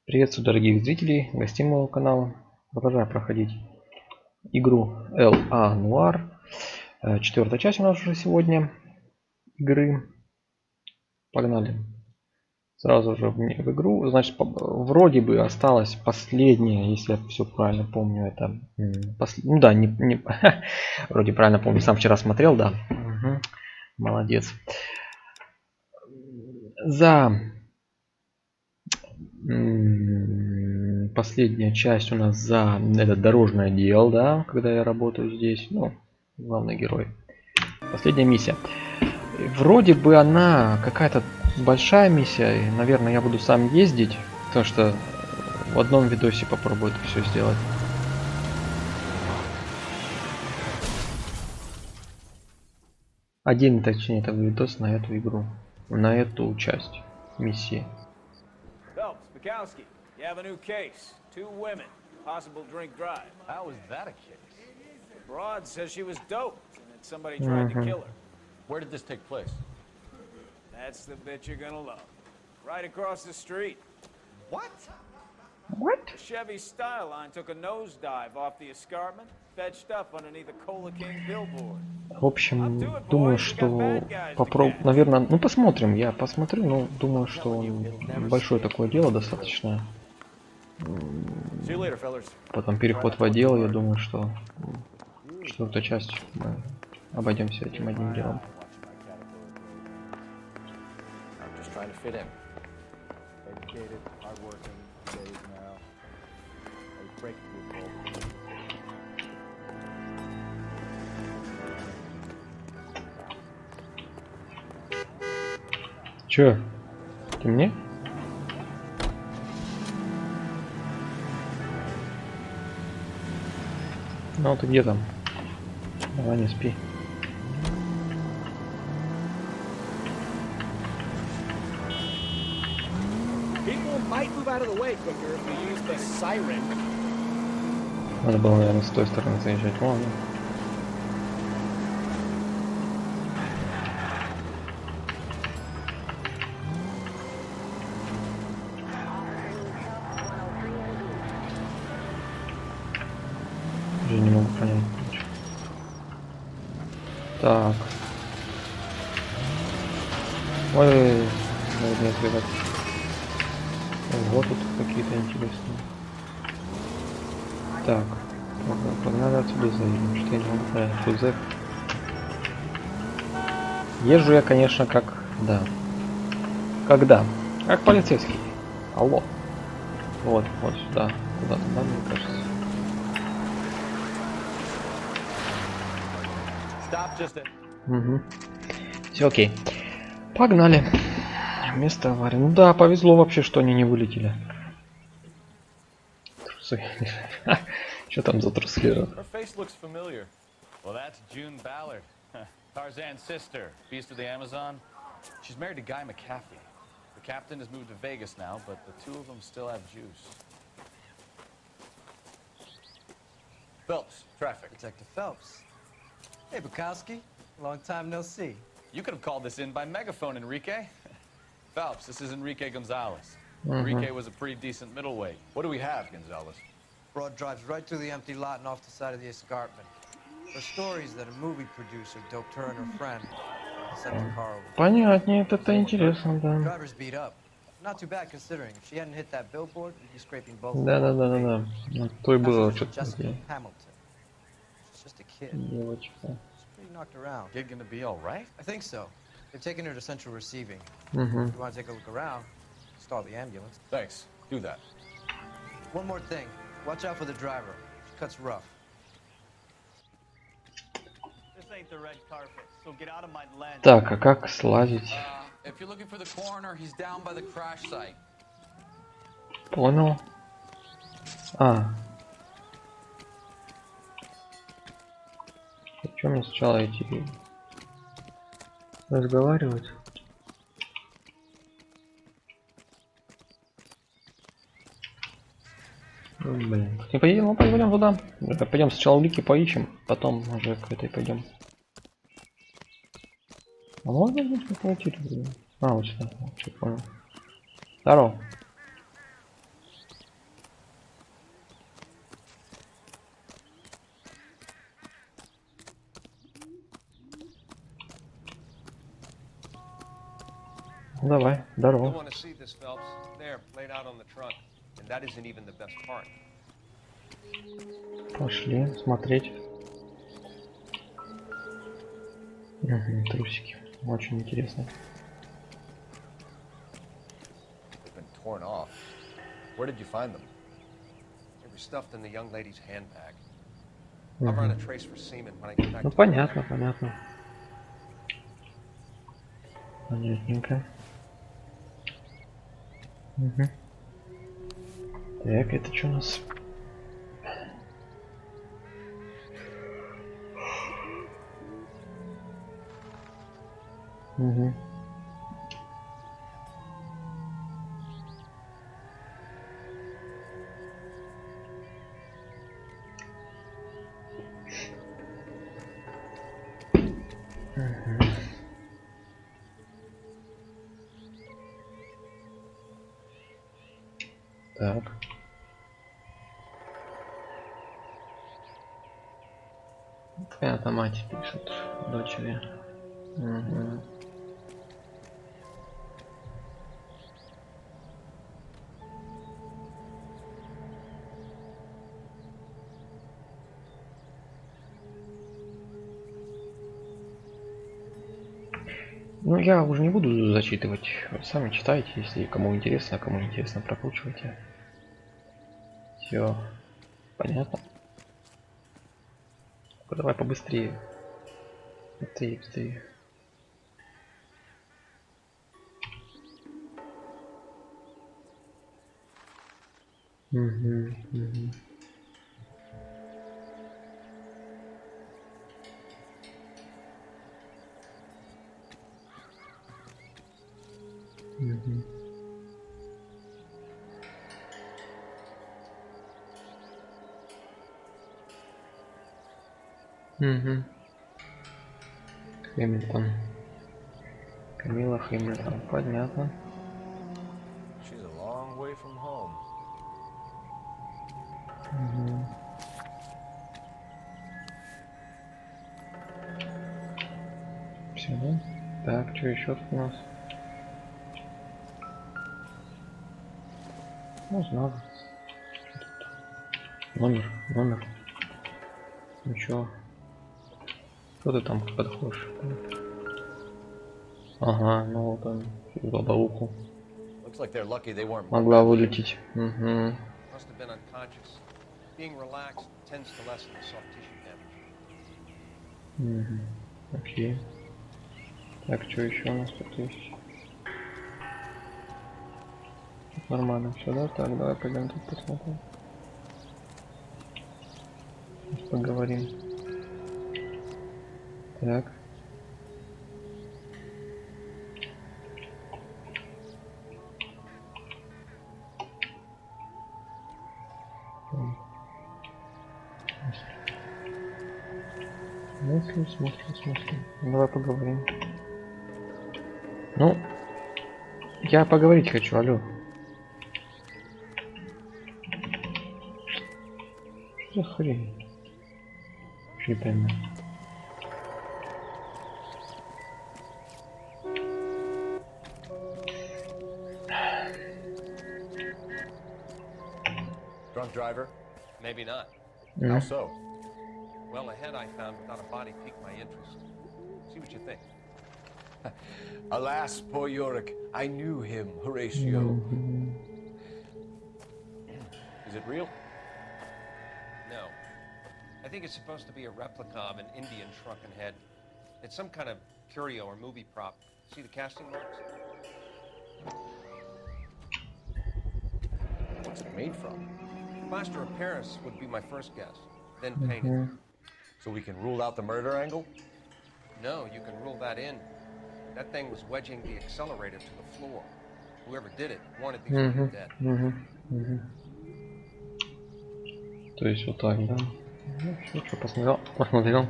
Приветствую, дорогих зрителей, гостей моего канала. Продолжаю проходить игру a.noire. 4-я часть у нас уже сегодня игры. Погнали. Сразу же в игру. Значит, вроде бы осталось последнее, если я все правильно помню. Это ну да, не вроде правильно помню. Сам вчера смотрел, да. Угу. Молодец. Последняя часть у нас за это дорожное дело, да, когда я работаю здесь, ну, главный герой. Последняя миссия. Вроде бы она какая-то большая миссия, и, наверное, я буду сам ездить, потому что в одном видосе попробую это все сделать. Один, точнее, это видос на эту игру, на эту часть миссии. You have a new case. 2 women. Possible drink drive. How is that a case? Broad says she was doped and that somebody tried to kill her. Where did this take place? That's the bit you're gonna love. Right across the street. What? What? The Chevy Styline took a nosedive off the escarpment, fetched up underneath a Cola King billboard. В общем, думаю, что наверное, ну посмотрим, я посмотрю, но думаю, что большое такое дело достаточно. Потом переход в отдел, я думаю, что 4-я часть мы обойдемся этим одним делом. Чё? Ты мне? Ну ты где там? Давай, не спи. Надо было, наверное, с той стороны заезжать. Ладно. Не могу понять. Так. Ой, нет, ребят. Вот тут какие-то интересные. Так. Погнали отсюда заедем. Что я не могу понять. Тут зэк. Езжу я, конечно, как... Да. Когда? Как полицейский. Алло. Вот сюда. Куда-то, да, мне кажется. Угу. Все окей. Погнали. Место аварии. Ну да, повезло вообще, что они не вылетели. Трусы. Что там за трусы лежат? Tarzan's sister, beast of the Amazon. She's married to Guy McAfee. The captain has moved to Vegas now, but the two of them still have juice. Phelps, traffic. Detective Phelps. Hey, Bukowski. Long time no see. You could have called this in by megaphone, Enrique. Phelps, this is Enrique Gonzalez. Enrique was a pretty decent middleweight. What do we have, Gonzalez? Broad drives right through the empty lot and off the side of the escarpment. Her stories that a movie producer doped her and her friend and sent the car over. Понятнее, это интересно, да. Driver's beat up. Not too bad considering. If she hadn't hit that billboard, we'd be scraping both. Да. То и было что-то. She's just a kid. Девочка. She's pretty knocked around. Kid gonna be all right? I think so. They've taken her to central receiving. Угу. If you want to take a look around, stall the ambulance. Thanks. Do that. One more thing. Watch out for the driver. She cuts rough. Так, а как слазить? Понял. А. Зачем мне сначала идти разговаривать? Блин. Не поедем, мы пойдем туда. Пойдем сначала улики поищем, потом уже к этой пойдем. А можно здесь пойти? А, вот сюда. Что, понял. Здорово. Давай, You'll здорово. want to see this, Phelps. There, laid out on the trunk. And that isn't even the best part. Пошли смотреть. Угу, трусики. Очень интересно. They've been torn off. Where did you find them? They were stuffed in the young lady's handbag. I'll run a trace for semen when I get back Ну to понятно, понятно. Понятненько. Угу. Так, это что у нас? Угу. Так. Это мать пишет дочери. Угу. Ну, я уже не буду зачитывать. Вы сами читайте, если кому интересно, а кому не интересно, прокручивайте. Все понятно. Давай побыстрее. Быстрее, быстрее. Угу, угу. Угу. Угу. Хэмилтон. Камила Хэмилтон. Понятно. She's a long way from home. Угу. Все, да? Так, что еще тут у нас? Ну, знаю. Номер. Ну чё? Что ты там подходишь? Ага, ну вот он, лобовуху. Looks like they're lucky they weren't. Могла вылететь. Угу. Must have been unconscious. Being relaxed tends to lessen the soft tissue damage. Угу. Окей. Так, что еще у нас тут есть? Нормально все, да? Так, давай пойдем тут посмотрим. Сейчас поговорим. Так. Смотрим. Давай поговорим. Ну, я поговорить хочу, алло. Что за хрень? Не пойму. Drunk driver? Maybe not. How so? Well, a head I found without a body piqued my interest. See what you think. Alas, poor Yorick. I knew him, Horatio. Is it real? No. I think it's supposed to be a replica of an Indian shrunken head. It's some kind of curio or movie prop. See the casting marks? What's it made from? Plaster of Paris would be my first guess. Then painted. So we can rule out the murder angle? No, you can rule that in. That thing was wedging the accelerator to the floor. Whoever did it wanted these people dead. То есть вот так, да? Ну, все, что посмотрел.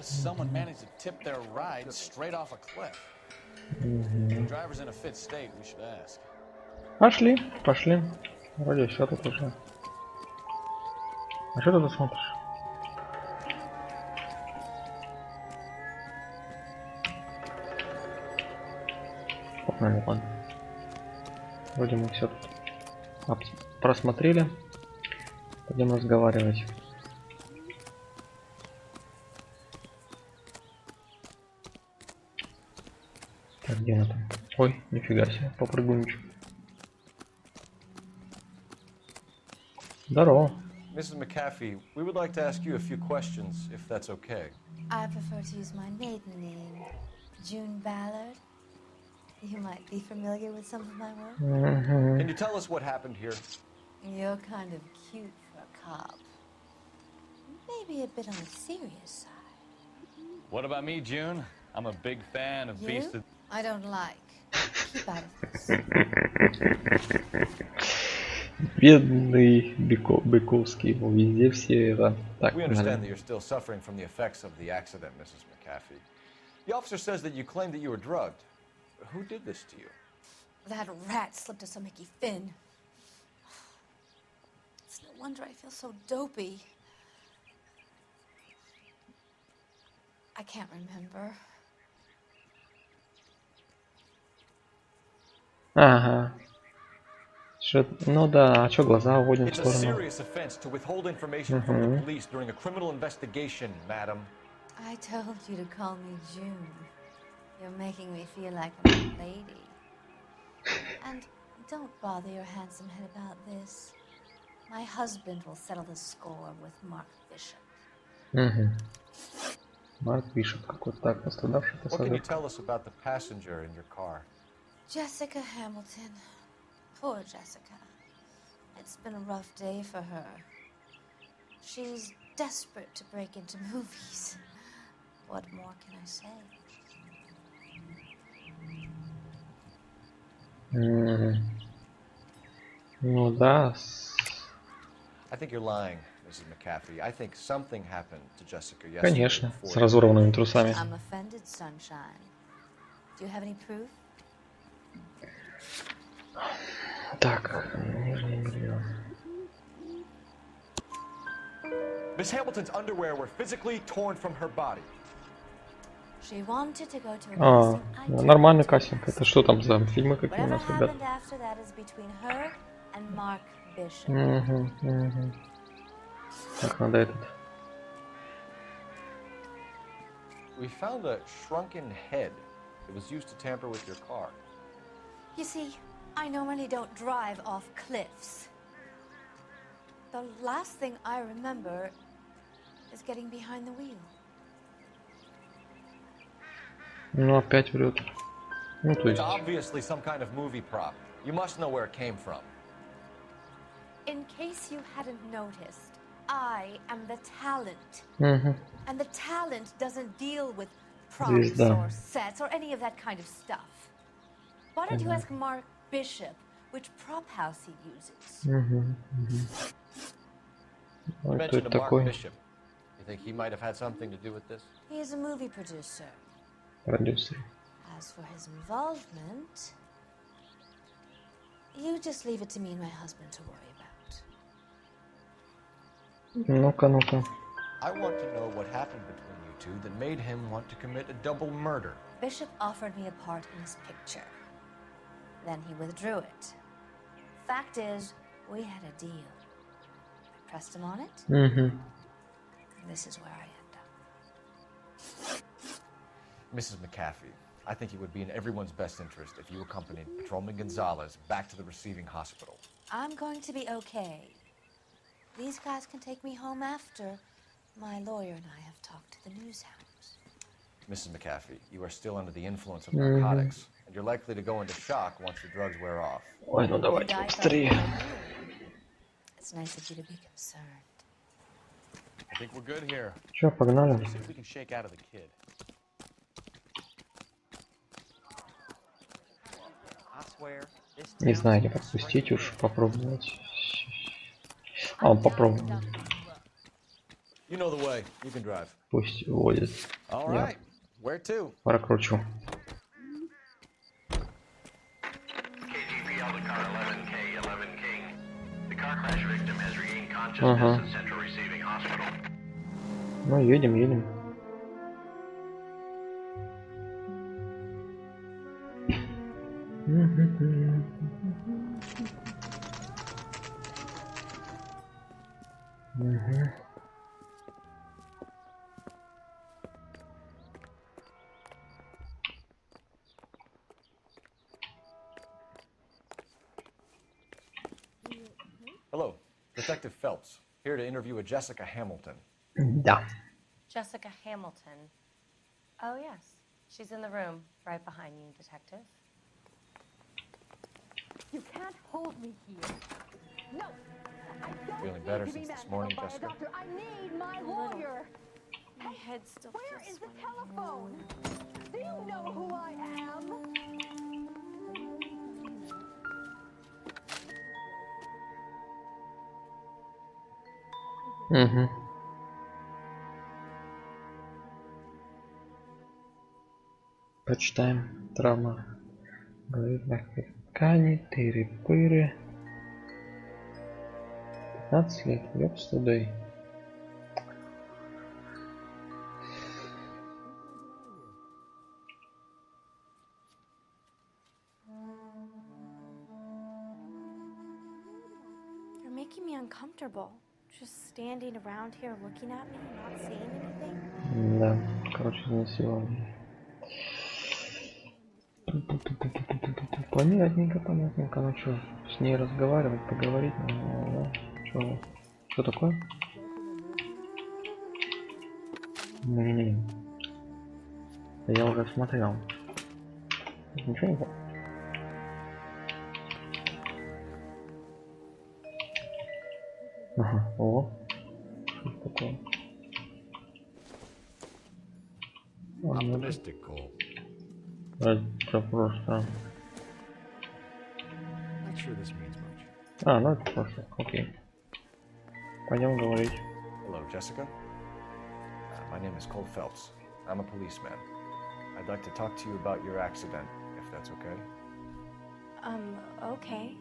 Someone managed to tip their ride straight off a cliff. The driver's in a fit state, we should ask. Пошли. Вроде все тут уже. А что ты тут смотришь? Погнали, ладно. Вроде мы все тут просмотрели. Пойдем разговаривать. Так, где она там? Ой, нифига себе, попрыгунчик. Здорово. Mrs. McAfee, we would like to ask you a few questions, if that's okay. I prefer to use my maiden name, June Ballard. You might be familiar with some of my work. Can you tell us what happened here? You're kind of cute for a cop. Maybe a bit on the serious side. What about me, June? I'm a big fan of Beast You? of... I don't like. Keep out of this. Бедный Быковский, его везде все это. Так, We understand that you're still suffering from the effects of the accident, Mrs. McAfee. The officer says that you claimed that you were drugged. Who did this to you? That rat slipped us a Mickey Finn. It's no wonder I feel so dopey. I can't remember. Ага. Ну да, а чё глаза уводим в It's a сторону? serious offense to withhold information from the police during a criminal investigation, madam. I told you to call me June. You're making me feel like I'm a lady. And don't bother your handsome head about this. My husband will settle the score with Mark Bishop. Угу. Марк Бишоп какой-то, так, пострадавший What can you пассажир. tell us about the passenger in your car? Jessica Hamilton. Poor Jessica. It's been a rough day for her. She's desperate to break into movies. What more can I say? Ну да. I think you're lying, Mrs. McAfee. I think something happened to Jessica yesterday. Конечно, before с you- разорванными трусами. I'm offended, Sunshine. Do you have any proof? Так, нижнее белье. Miss Hamilton's underwear were physically torn from her body. She wanted to go to a А, casting. I told нормальный her to. кастинг. Это что там за фильмы какие у Whatever нас, ребят? happened after that is between her and Mark Bishop. Угу. Так, надо этот. We found a shrunken head that was used to tamper with your car. You see, I normally don't drive off cliffs. The last thing I remember is getting behind the wheel. Ну, опять врет. Ну, то It's есть... obviously some kind of movie prop. You must know where it came from. In case you hadn't noticed, I am the talent. Угу. And the talent doesn't deal with props Звезда. or sets or any of that kind of stuff. Why don't you ask Mark Bishop which prop house he uses? Угу. You Ой, кто mentioned это a Mark такой? Bishop. You think he might have had something to do with this? He is a movie producer. Продюсер. As for his involvement, you just leave it to me and my husband to worry about. Ну-ка, ну-ка. I want to know what happened between you two that made him want to commit a double murder. Bishop offered me a part in his picture. Then he withdrew it. Fact is, we had a deal. I pressed him on it, Угу. and this is where I end up. Mrs. McAfee, I think it would be in everyone's best interest if you accompanied Patrolman Gonzalez back to the receiving hospital. I'm going to be okay. These guys can take me home after. My lawyer and I have talked to the news hounds. Mrs. McAfee, you are still under the influence of narcotics, and you're likely to go into shock once the drugs wear off. Ой, ну давайте быстрее. It's nice of you to be concerned. I think we're good here. Че, погнали? Let's see if we can shake out of the kid. Не знаю, как отпустить уж, попробовать. А, он попробовал. You know the way. You can drive. Пусть водит. All Я right. Where to? прокручу. KGPL to car 11K, 11 King. The car crash victim has regained consciousness Ага. at Central Receiving Hospital. Ну, едем, едем. Hello, Detective Phelps, here to interview a Jessica Hamilton. Да. Jessica Hamilton. Oh, yes. She's in the room, right behind you, Detective. You can't hold me here. No! I don't Feeling better need to be since this manhandled morning, by a Jessica? doctor. I need my lawyer. My head still Where feels is the swimming. telephone? Do you know who I am? Почитаем. Травма. Говорит мягкой ткани. Тыры-пыры. 15 лет. Ёпс тудей. You're making me uncomfortable. Just standing around here looking at me and not saying anything. Да. Короче, изнасилование. Понятненько. Ну что, с ней разговаривать, поговорить, да? Что такое? Не. Я уже смотрел. Ничего не было. Ага, о. Что такое? Optimistic, Cole. Это просто... Not sure this means much. Ну это просто, окей. Пойдем говорить. Hello, Jessica. My name is Coul Фелпс. I'm a policeman. I'd like to talk to you about your accident, if that's okay. Okay.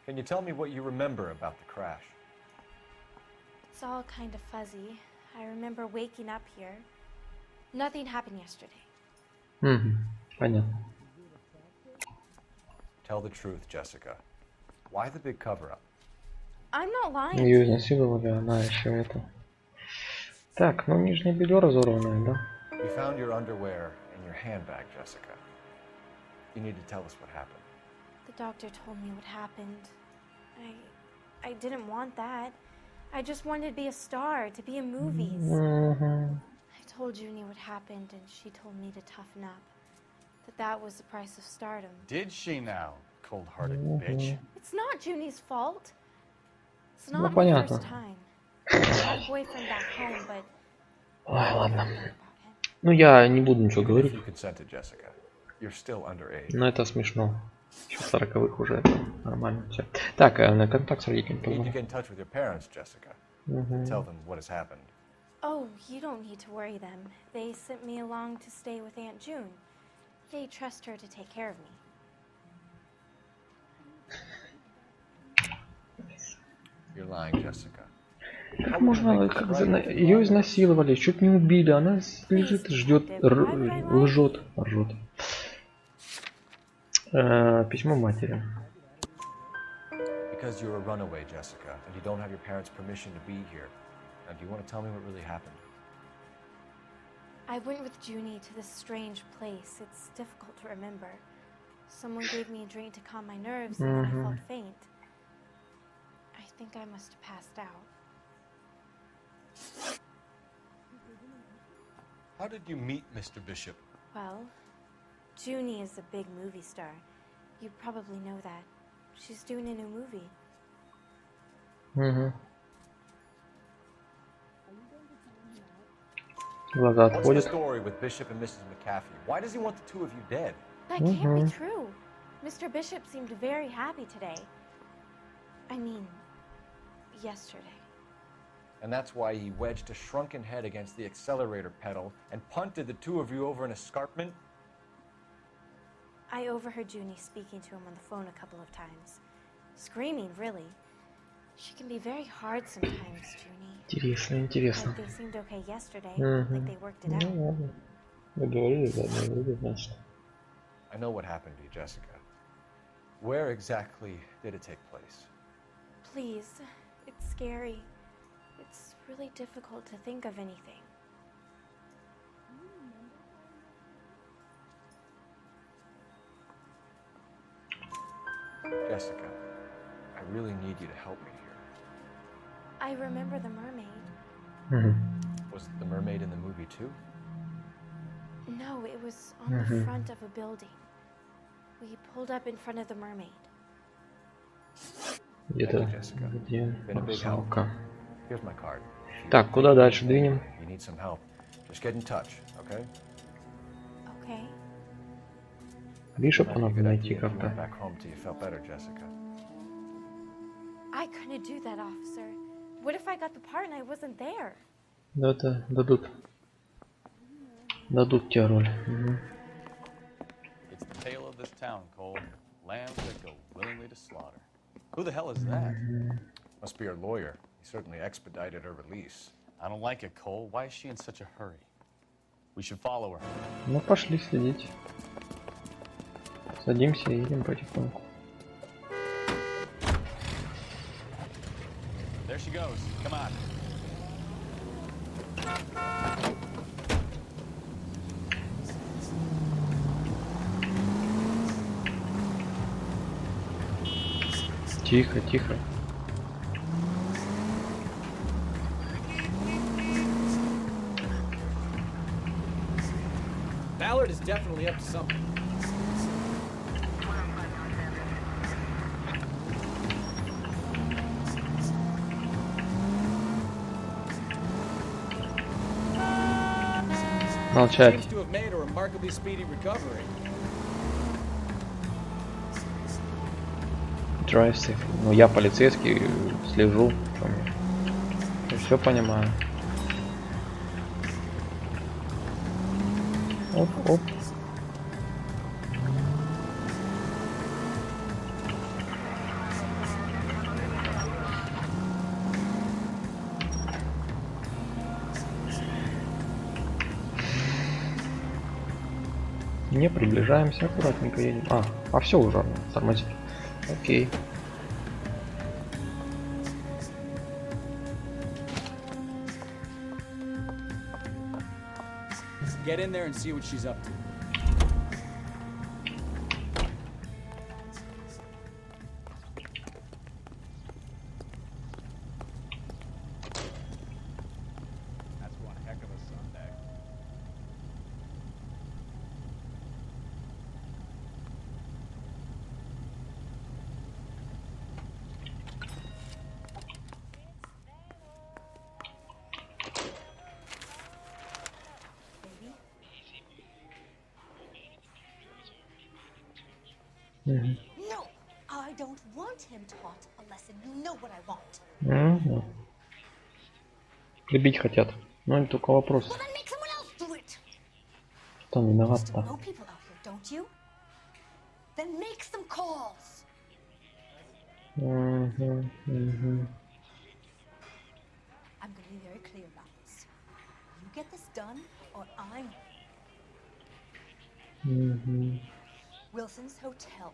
Can you tell me what you remember about the crash? It's all kind of fuzzy. I remember waking up here. Nothing happened yesterday. Понятно. Tell the truth, Jessica. Why the big cover-up? I'm not lying. Ее изнасиловали, она еще это. Так, ну нижнее белье разорванное, да? We found your underwear in your handbag, Jessica. You need to tell us what happened. The doctor told me what happened. I didn't want that. I just wanted to be a star, to be in movies. I told Junie what happened, and she told me to toughen up. That was the price of stardom. Did she now, cold-hearted bitch? It's not Junie's fault. It's not my понятно. first time. I had a boyfriend back home, but Ой, ладно. I forgot about him. Ну я не буду ничего Even if говорить, you consented, Jessica, you're still underage. но это смешно. Еще в 40-х уже это нормально все. Так, на контакт с родителями You need to позвоню. get in touch with your parents, Jessica. Tell them what has happened. Oh, you don't need to worry them. They sent me along to stay with Aunt June. They trust her to take care of me. You're lying, Jessica. Как можно, ее изнасиловали, чуть не убили, она лежит, ждет, лжет. Письмо матери. Because you're a runaway, Jessica, and you don't have your parents' permission to be here. Now, do you want to tell me what really happened? I went with Junie to this strange place. It's difficult to remember. Someone gave me a drink to calm my nerves, and then I felt faint. I think I must have passed out. How did you meet Mr. Bishop? Well, Junie is a big movie star. You probably know that. She's doing a new movie. Глаза What's the отходят. story with Bishop and Mrs. McAfee? Why does he want the two of you dead? That can't be true. Mr. Bishop seemed very happy today. I mean, yesterday. And that's why he wedged a shrunken head against the accelerator pedal and punted the two of you over an escarpment? I overheard Junie speaking to him on the phone a couple of times. Screaming, really. She can be very hard sometimes, Junie. Интересно. Like they seemed okay yesterday, like they worked it out. Ну ладно. Вы говорили, заодно и выйдет, значит. I know what happened to you, Jessica. Where exactly did it take place? Please, it's scary. It's really difficult to think of anything. Jessica, I really need you to help me here. I remember the mermaid. Was the mermaid in the movie too? No, it was on the front of a building. We pulled up in front of the mermaid. Где-то где русалка. Here's my card. Так, куда дальше двинем? You need some help. Just get in touch, okay? Okay. Бишопа надо найти как-то. Back home till you felt better, Jessica. I couldn't do that, officer. What if I got the part and I wasn't there? Да, это дадут. Дадут тебе роль. It's the tale of this town, Cole. Lambs that go willingly to slaughter. Who the hell is that? Must be her lawyer. He certainly expedited her release. I don't like it, Cole. Why is she in such a hurry? We should follow her. Ну, пошли следить. Садимся и едем потихоньку. There she goes. Come on. Тихо, тихо. Ballard is definitely up to something. Молчать. Seems to have made a remarkably speedy recovery. Drive safe. Ну, я полицейский, слежу. Я все понимаю. Оп, оп. Не приближаемся, аккуратненько едем. А все уже, тормозит. Окей. Get in there and see what she's up to. That's one heck of a Sunday. No, I don't want him taught a lesson. You know what I want. Прибить хотят. Но это только вопрос. Well, then make someone else do it. Кто You виноват-то? know people out here, don't you? Then make some calls. I'm going to be very clear about this. You get this done, or I'm. Wilson's Hotel.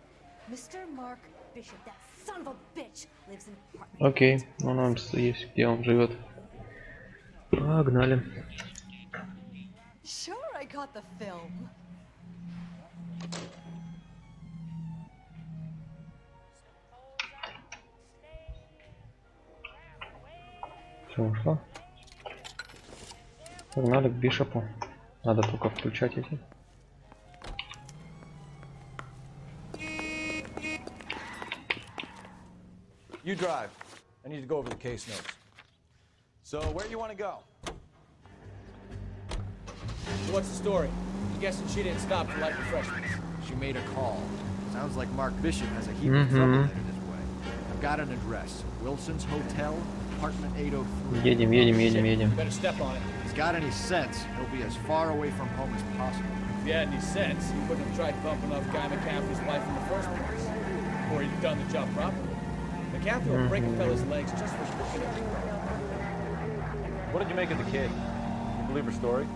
Mr. Mark Bishop, that son of a bitch, lives in apartment. Окей, ну нам есть, где он живет. Погнали. Sure, I got the film. Все, ушло. Погнали к Бишопу. Надо только включать эти. You drive. I need to go over the case notes. So, where do you want to go? So what's the story? I'm guessing she didn't stop for light refreshments. She made a call. Sounds like Mark Bishop has a heap of trouble headed his way. I've got an address. Wilson's Hotel, apartment 803. Едем, едем, едем, едем. You better step on it. If he's got any sense, he'll be as far away from home as possible. If you had any sense, you wouldn't have tried bumping off Guy McCaffrey's wife in the first place. Or you'd done the job properly. McCaffrey will break a fella's legs just for looking at him. What did you make of the kid? You believe her story?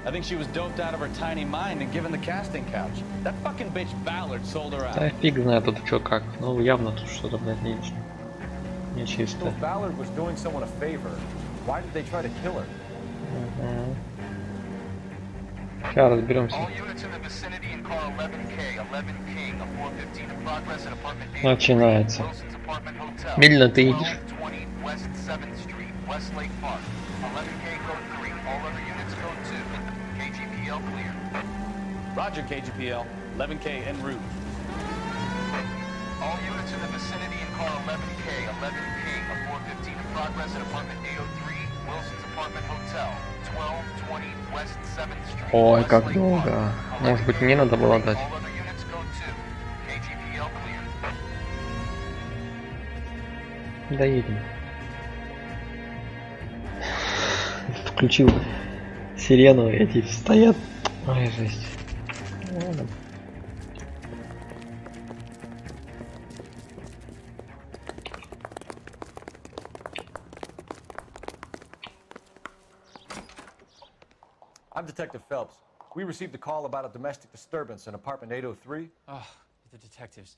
I think she was doped out of her tiny mind and given the casting couch. That fucking bitch Ballard sold her out. Да фиг знает тут что как. Ну явно тут что-то, блядь, нечисто. So if Ballard was doing someone a favor, why did they try to kill her? Сейчас разберемся. Начинается. Медленно ты едешь. Roger, KGPL. 11K en route. All units in the vicinity in car 11K, 11 King, a 415 in progress at apartment 803, Wilson's Apartment Hotel, 1220 West 7th Street. Ой, как долго. Может быть, мне надо было дать. All other units go to KGPL clear. Доедем. Включил сирену, эти стоят. Ой, жесть. Ладно. I'm Detective Phelps. We received a call about a domestic disturbance in apartment 803. Oh, the detectives.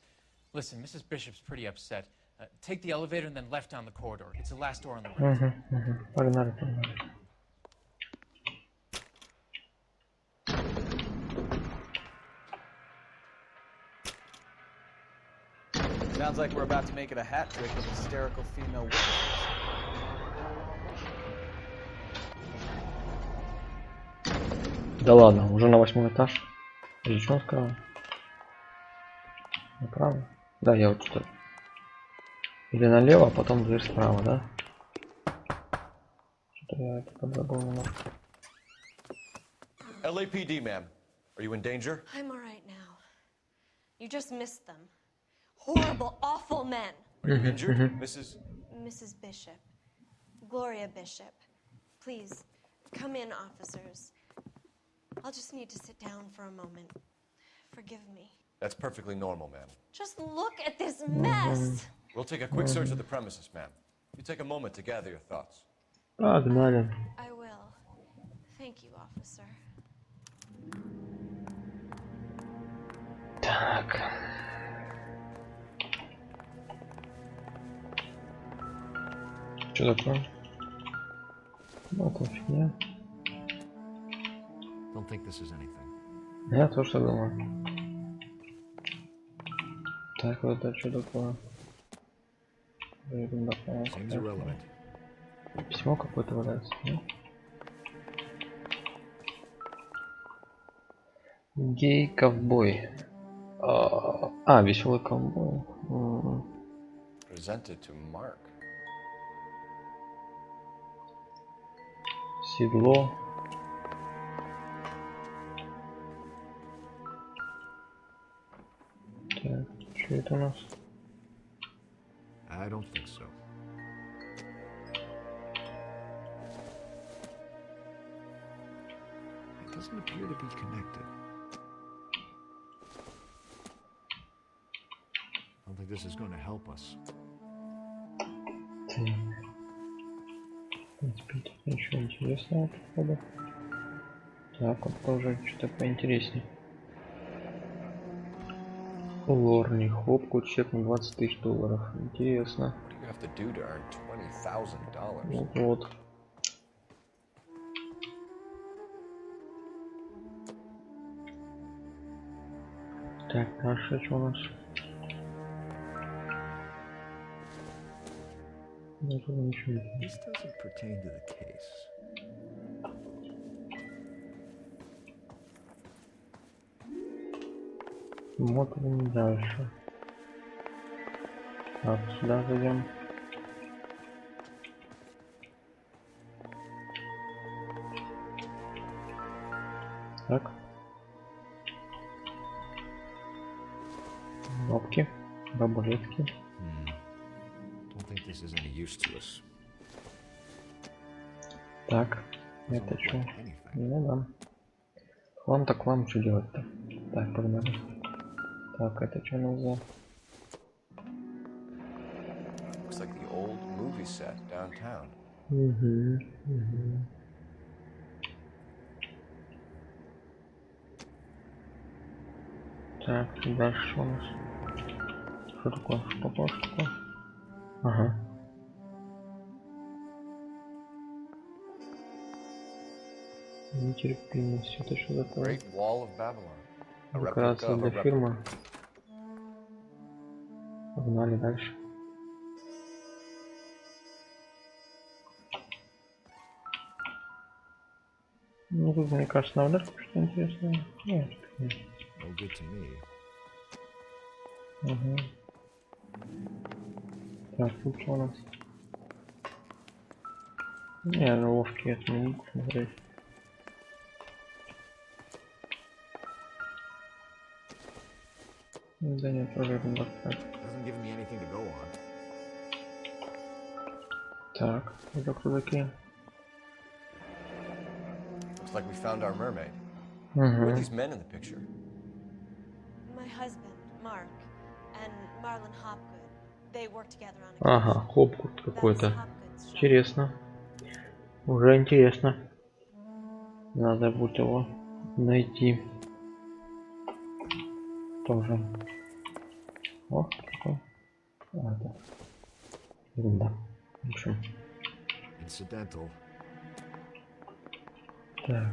Listen, Mrs. Bishop's pretty upset. Take the elevator and then left down the corridor. It's the last door on the right. Погнали. Sounds like we're about to make it a hat trick of hysterical female witnesses. Да ладно, уже на 8-й этаж. Или что он сказал? Направо? Да, я вот что-то. Или налево, а потом дверь справа, да? Что-то я это подзабыл немножко. LAPD, ma'am. Are you in danger? I'm all right now. You just missed them. Horrible, awful men. Are you injured, Mrs. Bishop. Gloria Bishop. Please, come in, officers. I'll just need to sit down for a moment. Forgive me. That's perfectly normal, ma'am. Just look at this mess. We'll take a quick search of the premises, ma'am. You take a moment to gather your thoughts. Погнали. I will. Thank you, officer. Так. Что такое? Вот фигня. Don't think this is anything. Я тоже так думаю. Так, вот это что такое? Seems irrelevant. Письмо какое-то валяется, да? Гей-ковбой. Веселый ковбой. Presented to Mark. Седло. Так, что это у нас? I don't think so. It doesn't appear to be connected. I don't think this is going to help us. Так. В принципе, ничего интересного, походу. Так, вот тоже что-то поинтереснее. Лорни, хопку, чек на $20 000. Интересно. Вот. Так, дальше что у нас? Ничего. This doesn't pertain to the case. Смотрим дальше. Так, сюда зайдем. Так. Кнопки, бабулетки. Don't think this is any use to us. Так, это что? Ну да. Хлам так хлам, что делать-то? Так, погнали. Так, это что у нас за? Looks like the old movie set downtown. Так, дальше что у нас? Что такое? Что такое? Что такое? Ага. Нетерпимость. Это что такое? Декорация для фильма. Погнали дальше. Ну тут, мне кажется, на ударке что-то интересное. Нет, нет. Угу. Так, тут что у нас? Не, ну ловкие это не буду смотреть. Да нет, тоже это так. Так, это кто такие? Looks like we found our mermaid. Who are these men in the picture? My husband, Mark, and Marlon Hopgood. They work together on a case. Ага, Хопгуд какой-то. Интересно. Уже интересно. Надо будет его найти. Тоже. О, какой. Это. Ерунда. В общем. Incidental. Так.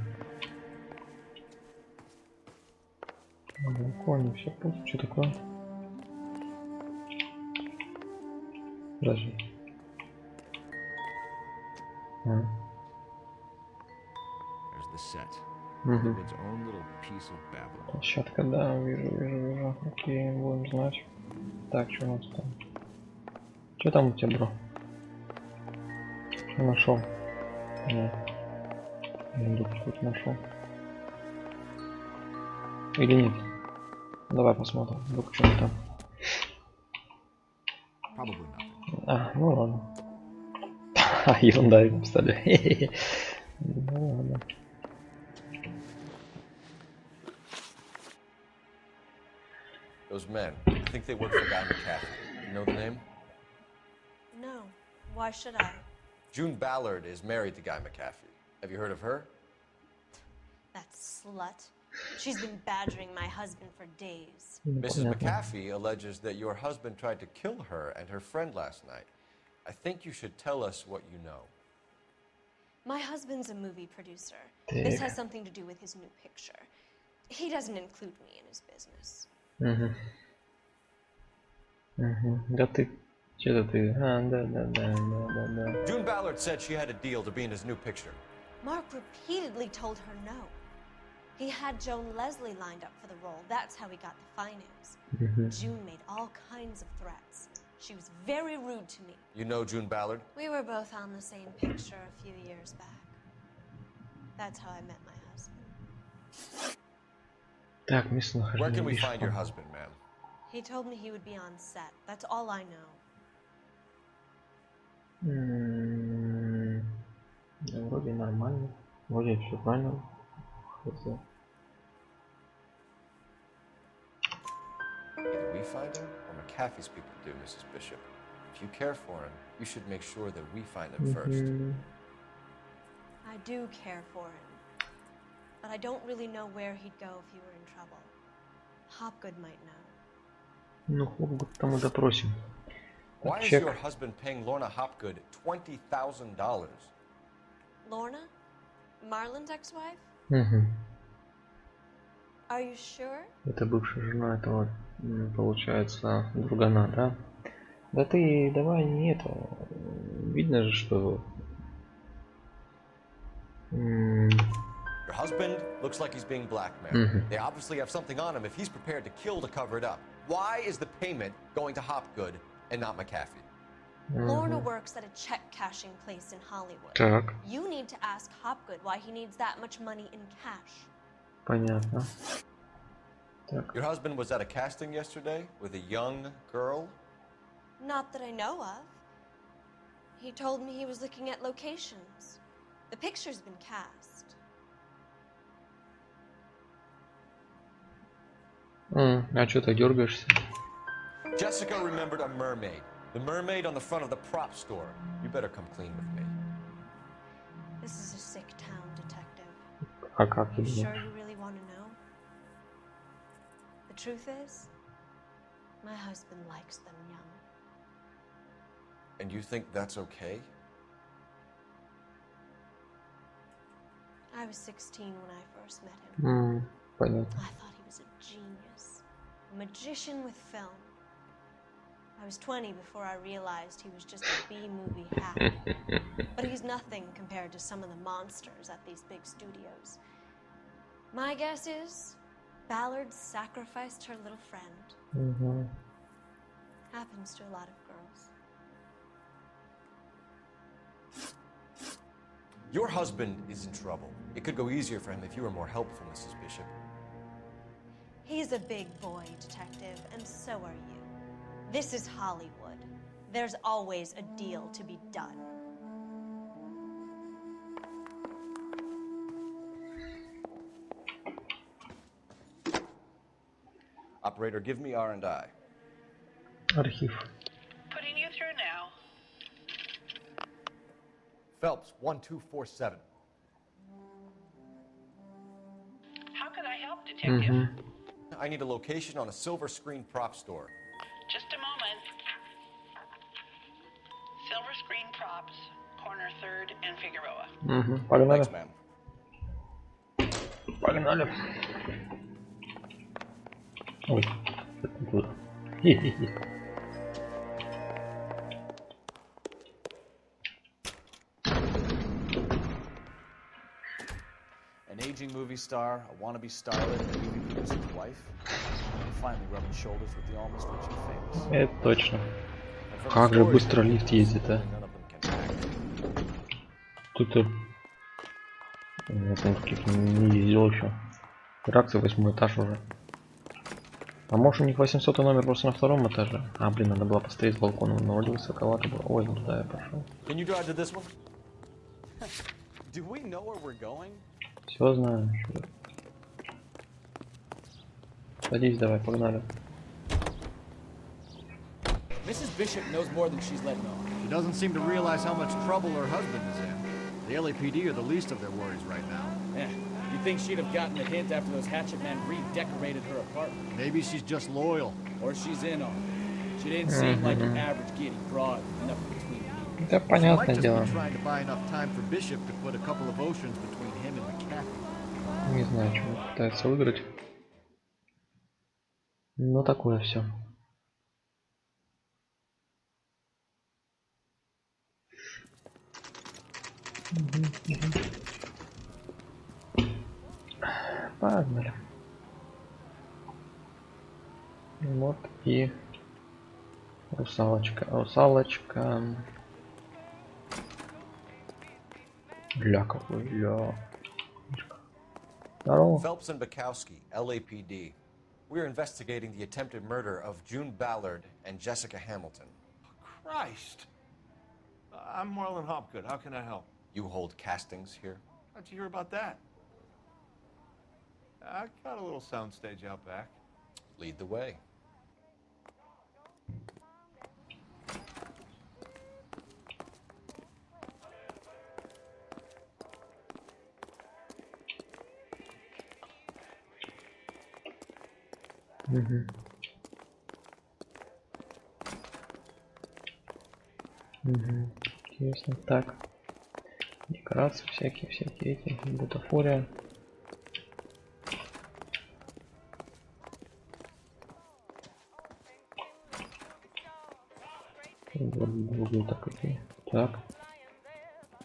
На балконе все пусто. Что такое? Подожди. Угу. Площадка, да, вижу. Окей, будем знать. Так, что у нас там? Что там у тебя, бро? Что нашел? Нет. Я какой-то нашел. Или нет? Давай посмотрим. Вдруг что там. А, ну ладно. Ерунда, кстати. Ну ладно. Those men, I think they work for Guy McCaffrey. You know the name? No. Why should I? June Ballard is married to Guy McCaffrey. Have you heard of her? That slut. She's been badgering my husband for days. Mrs. McCaffrey alleges that your husband tried to kill her and her friend last night. I think you should tell us what you know. My husband's a movie producer. This has something to do with his new picture. He doesn't include me in his business. Да ты. Что-то ты. А, да. June Ballard said she had a deal to be in his new picture. Mark repeatedly told her no. He had Joan Leslie lined up for the role. That's how he got the finance. June made all kinds of threats. She was very rude to me. You know June Ballard? We were both on the same picture a few years back. That's how I met my husband. Так, местонахождение. Where can we find your husband, ma'am? He told me he would be on set. That's all I know. Да, вроде нормально. Вроде все правильно. Either we find him or McCaffrey's people do, Mrs. Bishop. If you care for him, you should make sure that we find him first. I do care for him, but I don't really know where he'd go if he were in trouble. Hopgood might know. Ну, Хопгуд там и допросим. Why is your husband paying Lorna Hopgood $20,000? Lorna? Marlon's ex-wife? Are you sure? Это бывшая жена этого, получается, другана, да? Да ты давай не это. Видно же, что... Your husband looks like he's being blackmailed. They obviously have something on him if he's prepared to kill to cover it up. Why is the payment going to Hopgood and not McCaffrey? Lorna works at a check cashing place in Hollywood. Так. You need to ask Hopgood why he needs that much money in cash. Понятно. Так. Your husband was at a casting yesterday with a young girl? Not that I know of. He told me he was looking at locations. The picture's been cast. А что ты дергаешься? Jessica remembered a mermaid. The mermaid on the front of the prop store. You better come clean with me. This is a sick town, detective. А как ты You sure думаешь? you really want to know? The truth is, my husband likes them young. And you think that's okay? I was 16 when I first met him. Понятно. I thought he was a genius, a magician with film. I was 20 before I realized he was just a B-movie hack. But he's nothing compared to some of the monsters at these big studios. My guess is Ballard sacrificed her little friend. Happens to a lot of girls. Your husband is in trouble. It could go easier for him if you were more helpful, Mrs. Bishop. He's a big boy, detective, and so are you. This is Hollywood. There's always a deal to be done. Operator, give me R&I. Архив. Putting you through now. Phelps, 1247. How can I help, detective? I need a location on a silver screen prop store. Just a moment. Silver screen props, corner 3rd and Figueroa. Погнали. Thanks, ma'am. Погнали. Ой, это не туда. Хе-хе-хе. An aging movie star, a wannabe starlet, a movie producer's wife, and finally rubbing shoulders with the almost rich and famous. Это точно. Как же быстро лифт ездит, а? Тут я там таких не ездил еще. Реакция 8 этаж уже. А может у них 800 номер просто на 2-м этаже? А, блин, надо было постоять с балконом, но вроде высоковато было. Ой, ну туда я пошел. Все знаю. Садись, давай, погнали. Mrs. Bishop knows more than she's letting on. She doesn't seem to realize how much trouble her husband is in. The LAPD are the least of their worries right now. Yeah, you'd think she'd have gotten the hint after those hatchet men redecorated her apartment. Maybe she's just loyal. Or she's in on it. She didn't seem like an average giddy broad with nothing between them. Да, понятное дело. Trying to buy enough time for Bishop to put a couple of oceans between him and the cat. Не знаю, чего пытается выиграть. Но такое все. Погнали. Вот и русалочка. Русалочка. Ля какой, ля. Здорово. Phelps and Bukowski, LAPD. We're investigating the attempted murder of June Ballard and Jessica Hamilton. Christ. I'm Marlon Hopgood. How can I help? You hold castings here? How'd you hear about that? I got a little soundstage out back. Lead the way. Интересно. Так. Декорации всякие эти. Бутафория. Так.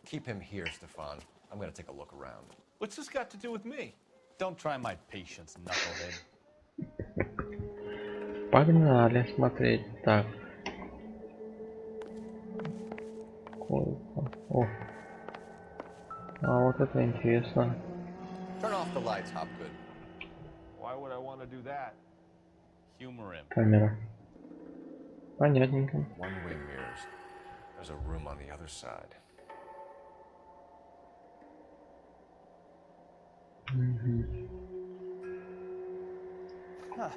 Keep him here, Stefan. I'm gonna take a look around. What's this got to do with me? Don't try my patience, knucklehead. Погнали смотреть. Так. О. А вот это интересно. Turn off the lights, Hopgood. Why would I want to do that? Humor him. Камера. Понятненько. One wing mirrors. There's a room on the other side. Huh.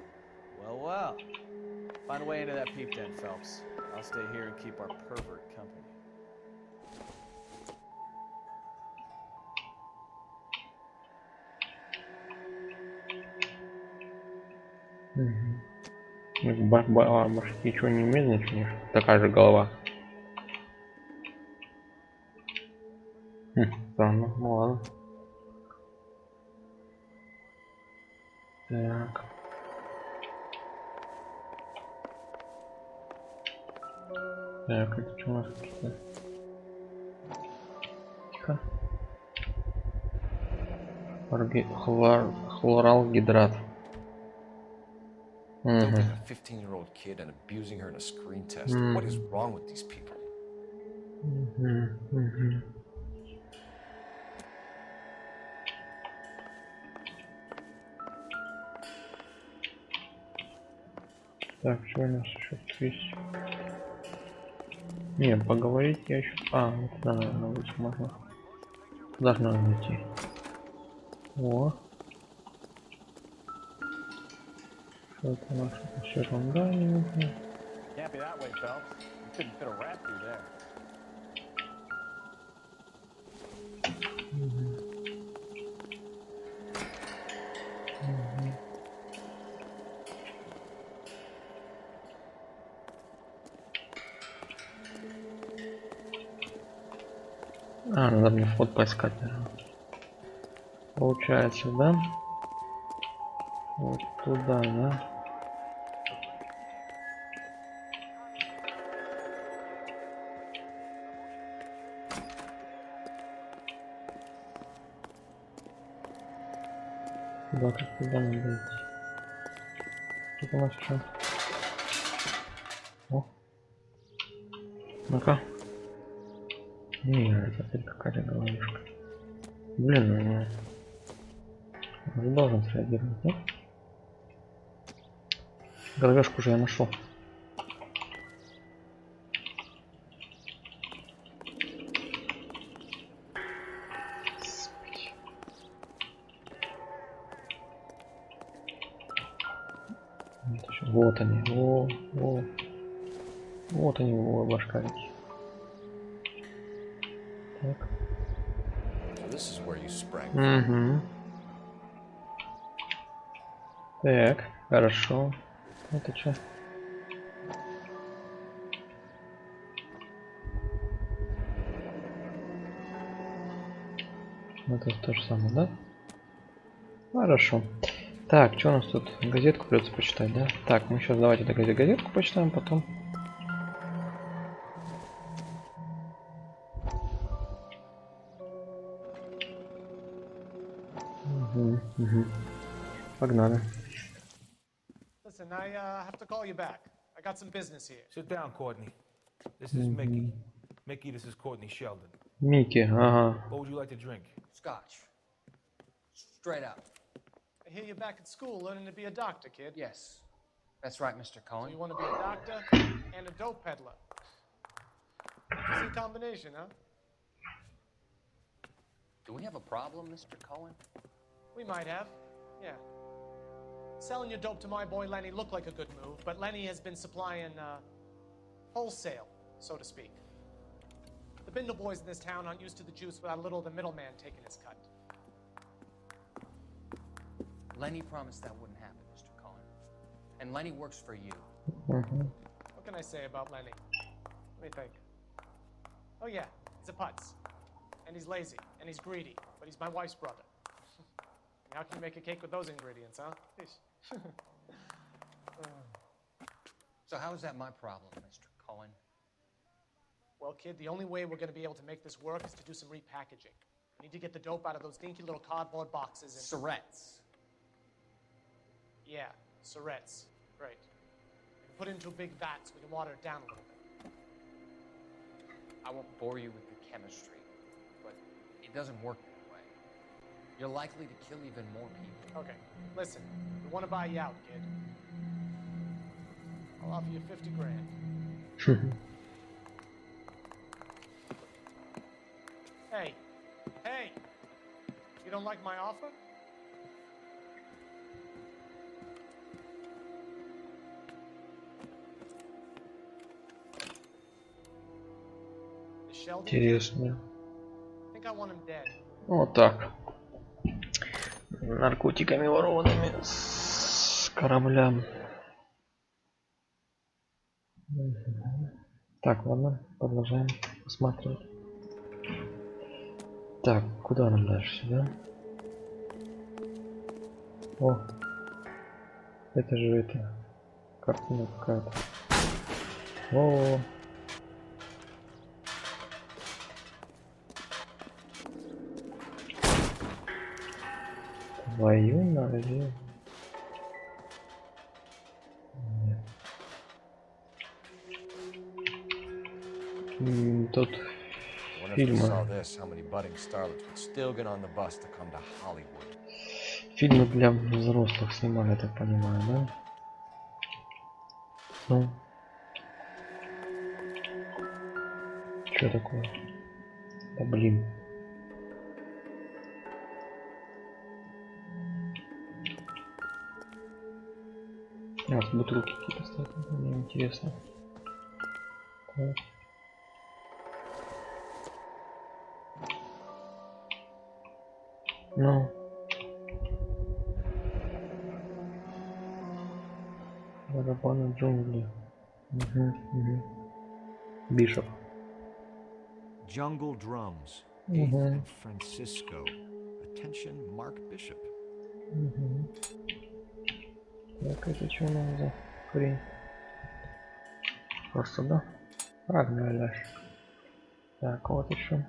Well. Find a way into that peep den, Phelps. I'll stay here and keep our pervert company. Башки что не имеет значения? Такая же голова. Странно, ну ладно. Так. Так, это что у нас тут? Тихо. Хлоралгидрат. Dumping a 15-year-old kid and abusing her in a screen test. What is wrong with these people? Так, что у нас еще есть? Не, поговорить я еще... А, вот сюда, наверное, выйти можно. Должна найти. О. Что это у нас? Все ерунда не нужно. Can't be that way, Phelps. You couldn't fit a rat through there. А, надо мне вход поискать, наверное. Получается, да? Вот туда, да? Куда, как туда надо идти? Тут у нас что? О. Ну-ка. Не, это опять какая-то головушка. Блин, ну... Он должен среагировать, нет? Головешку уже я нашел. Вот они, вот они, башкарики. Так. Так, хорошо. Это что? Это то же самое, да? Хорошо. Так, что у нас тут? Газетку придется почитать, да? Так, мы сейчас давайте газетку почитаем, потом. Погнали. Listen, I have to call you back. I got some business here. Sit down, Courtney. This is Mickey. Mickey, this is Courtney Sheldon. Микки, ага. What would you like to drink? Scotch. Straight up. I hear you're back at school learning to be a doctor, kid. Yes. That's right, Mr. Cohen. So you want to be a doctor and a dope peddler. Interesting combination, huh? Do we have a problem, Mr. Cohen? We might have, yeah. Selling your dope to my boy Lenny looked like a good move, but Lenny has been supplying wholesale, so to speak. The Bindle boys in this town aren't used to the juice without a little of the middleman taking his cut. Lenny promised that wouldn't happen, Mr. Cohen. And Lenny works for you. What can I say about Lenny? Let me think. Oh yeah, he's a putz. And he's lazy, and he's greedy, but he's my wife's brother. How can you make a cake with those ingredients, huh? So how is that my problem, Mr. Cohen? Well, kid, the only way we're going to be able to make this work is to do some repackaging. We need to get the dope out of those dinky little cardboard boxes and... Surrettes. Yeah, surrettes. Great. We can put it into a big vat so we can water it down a little bit. I won't bore you with the chemistry, but it doesn't work that way. You're likely to kill even more people. Okay, listen. We want to buy you out, kid. I'll offer you 50 grand. Hey, hey! You don't like my offer? Интересно. I think I want him dead. Вот так. Наркотиками ворованными. корабля. Так, ладно, продолжаем посмотреть. Так, куда нам дальше, сюда? О, это же это картина какая-то. О, твою налево. Тут фильмы. Фильмы для взрослых снимали, я так понимаю, да? Ну. Что такое? Да блин. А, с бутылки какие-то стоят, мне интересно. Так. Ну. Барабаны джунгли. Бишоп. Jungle drums. 8th and Francisco. Attention, Mark Bishop. Так, это что у нас за хрень? Просто, да? Погнали. Так, вот еще.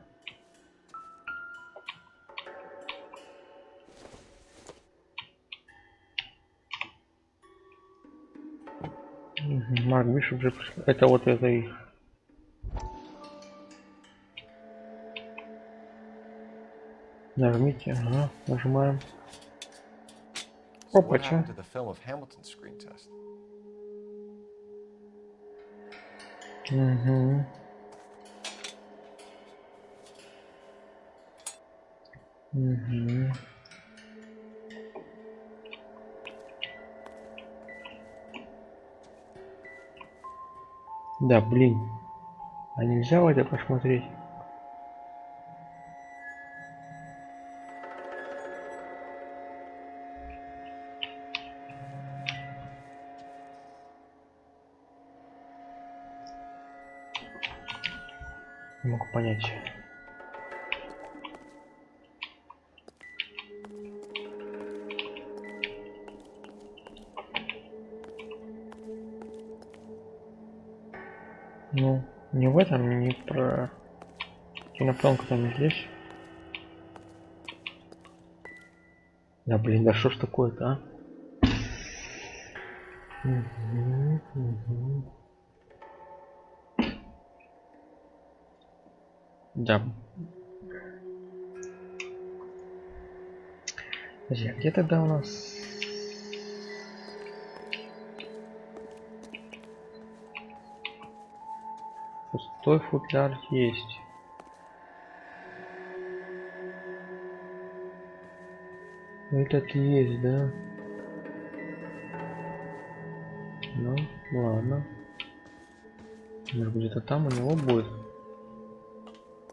Марк Бишоп уже пришел. Это вот это их. Нажмите, ага, нажимаем. Опача. Угу. Угу. Да, блин. А нельзя в это посмотреть? Не могу понять. Ну, не в этом, не про кинопленку там здесь. Да блин, да что ж такое-то, а? Да. Подожди, а где тогда у нас? Пустой футляр есть. Этот есть, да? Ну, ладно. Может быть, где-то там у него будет.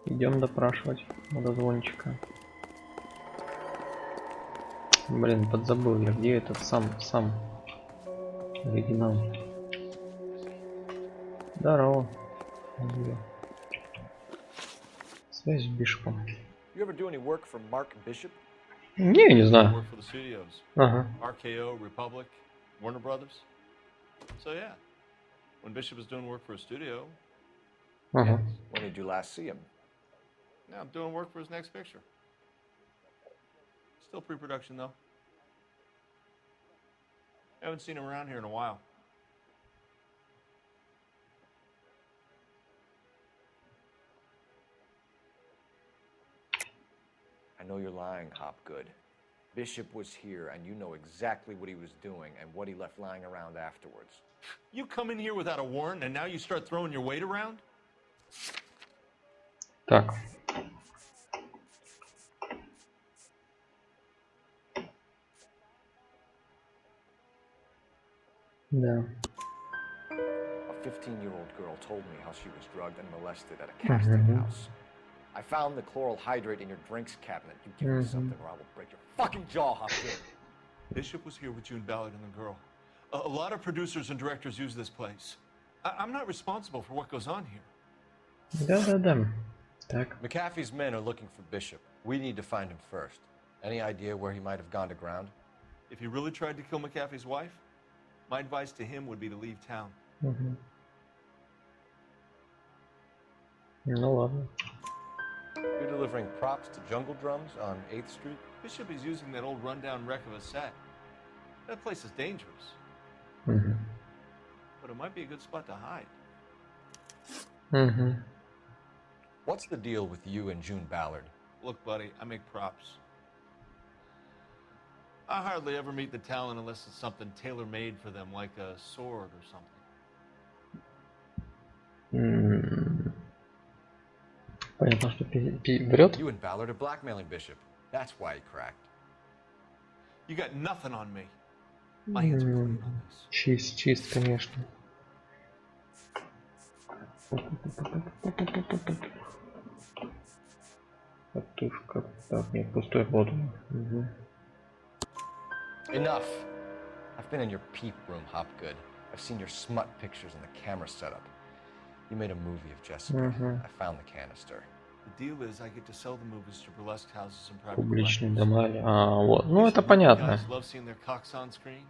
Идем допрашивать мудозвончика. Блин, подзабыл я, где этот сам оригинал. Здорово. Связь с Бишопом. Не знаю. Ага. RKO, Republic, Warner Brothers. So yeah, when Bishop was doing work for a studio. Ага. When did you last see him? Now I'm doing work for his next picture. Still pre-production though. Haven't seen him around here in a while. I know you're lying, Hopgood. Bishop was here, and you know exactly what he was doing and what he left lying around afterwards. You come in here without a warrant, and now you start throwing your weight around? Так. Да. A 15-year-old girl told me how she was drugged and molested at a casting house. I found the chloral hydrate in your drinks cabinet. You give me something or I will break your fucking jaw, Hopgood. Bishop was here with you and Ballard and the girl. A lot of producers and directors use this place. I'm not responsible for what goes on here. Да. Так. McAfee's men are looking for Bishop. We need to find him first. Any idea where he might have gone to ground? If he really tried to kill McAfee's wife, my advice to him would be to leave town. Ну ладно. You're delivering props to Jungle Drums on 8th Street? Bishop is using that old rundown wreck of a set. That place is dangerous. But it might be a good spot to hide. What's the deal with you and June Ballard? Look, buddy, I make props. I hardly ever meet the talent unless it's something tailor-made for them, like a sword or something. Понятно, что врет. You and Ballard are blackmailing Bishop. That's why he cracked. You got nothing on me. My hands are clean on this. Чист, конечно. Катушка. Так, нет, пустой ход. Enough. I've been in your peep room, Hopgood. I've seen your smut pictures and the camera setup. You made a movie of Jessica. I found the canister. The deal is I get to sell the movies to burlesque houses and private Публичные дома. Вот. Ну, это понятно. Guys love seeing their cocks on screen.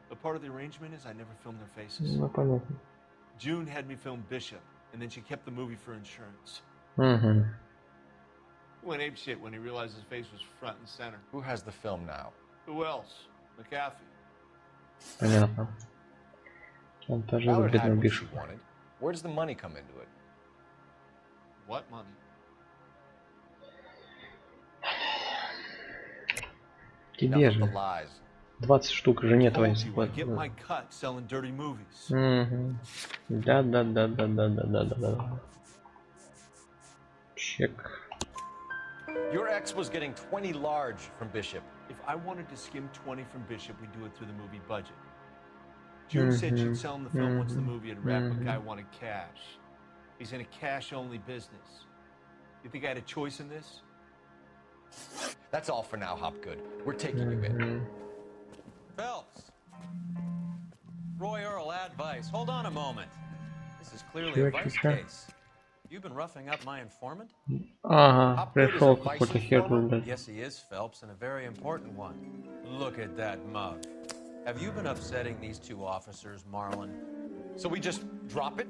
But part of the arrangement is I never film their faces. Ну, понятно. June had me film Bishop, and then she kept the movie for insurance. He went apeshit when he realized his face was front and center. Who has the film now? Who else? McAfee. Понятно. Он тоже бедный Бишопа. Where does the money come into it? What money? Тебе же. 20 штук жене твоей. Да. Чек. Your ex was getting 20 large from Bishop. If I wanted to skim 20 from Bishop, we'd do it through the movie budget. June said she'd sell him the film once the movie had wrapped, but Guy wanted cash. He's in a cash-only business. You think I had a choice in this? That's all for now, Hopgood. We're taking you in. Phelps. Roy Earl, advice. Hold on a moment. This is clearly a vice case. You've been roughing up my informant? Ага, пришел какой-то хер, блядь. Yes, he is, Phelps, and a very important one. Look at that mug. Have you been upsetting these two officers, Marlon? So we just drop it?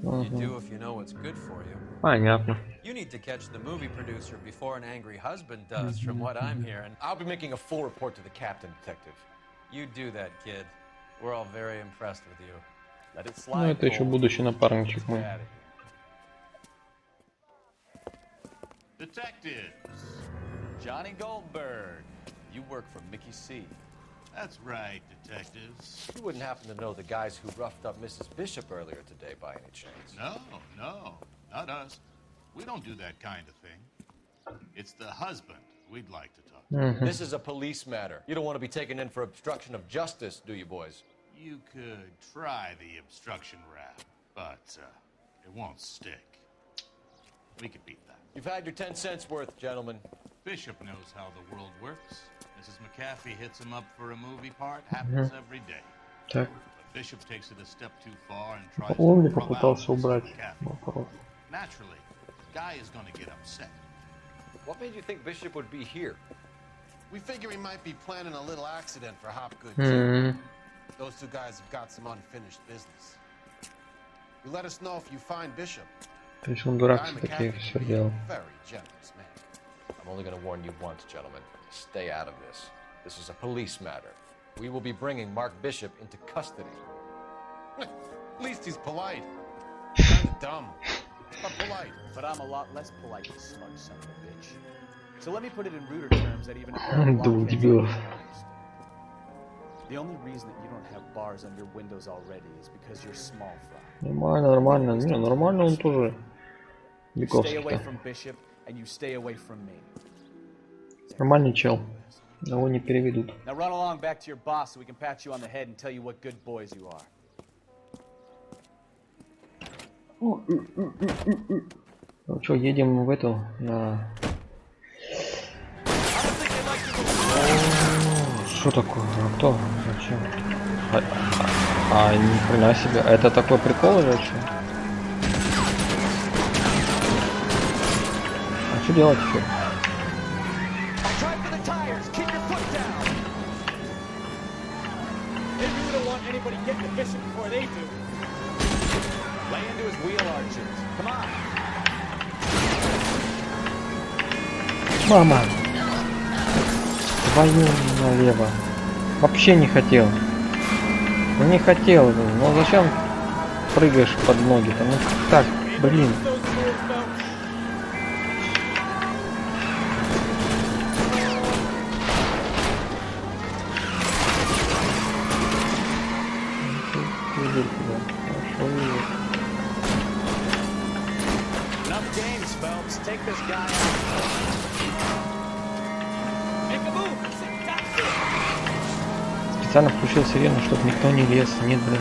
You do if you know what's good for you. Понятно. You need to catch the movie producer before an angry husband does, from what I'm hearing. I'll be making a full report to the captain, detective. You do that, kid. We're all very impressed with you. Let it Ну, slide. это еще будущий напарничек мой. Detectives. Johnny Goldberg. You work for Mickey C. That's right, detectives. You wouldn't happen to know the guys who roughed up Mrs. Bishop earlier today by any chance? No, not us. We don't do that kind of thing. It's the husband we'd like to talk to. This is a police matter. You don't want to be taken in for obstruction of justice, do you, boys? You could try the obstruction rap, but it won't stick. We could beat that. You've had your 10 cents worth, gentlemen. Bishop knows how the world works. Mrs. McAfee hits him up for a movie part. Happens every day. Так. But Bishop takes it a step too far and tries Он не to попытался убрать вопрос. Naturally, Guy is going to get upset. What made you think Bishop would be here? We figure he might be planning a little accident for Hopgood. Those two guys have got some unfinished business. You let us know if you find Bishop. То есть он дурак все-таки все делал. Very generous man. I'm only going to warn you once, gentlemen. Stay out of this. This is a police matter. We will be bringing Mark Bishop into custody. At least he's polite. Kind of dumb, but polite. But I'm a lot less polite, you smug son of a bitch. So let me put it in ruder terms that even a pair of blockheads are honest. The only reason that you don't have bars on your windows already is because you're small fry. Нормально. Не, нормально он тоже. You stay away from Bishop and you stay away from me. Нормальный чел. Его не переведут. Now run along back to your boss so we can pat you on the head and tell you what good boys you are. Ну что, едем в эту на... что такое? А кто? Зачем? Ни хрена себе. Это такой прикол или что? А что делать теперь? Мама! Твою налево. Вообще не хотел. Ну не хотел. Ну зачем прыгаешь под ноги-то? Ну так, блин. Специально включил сирену, чтобы никто не лез. Нет, блин.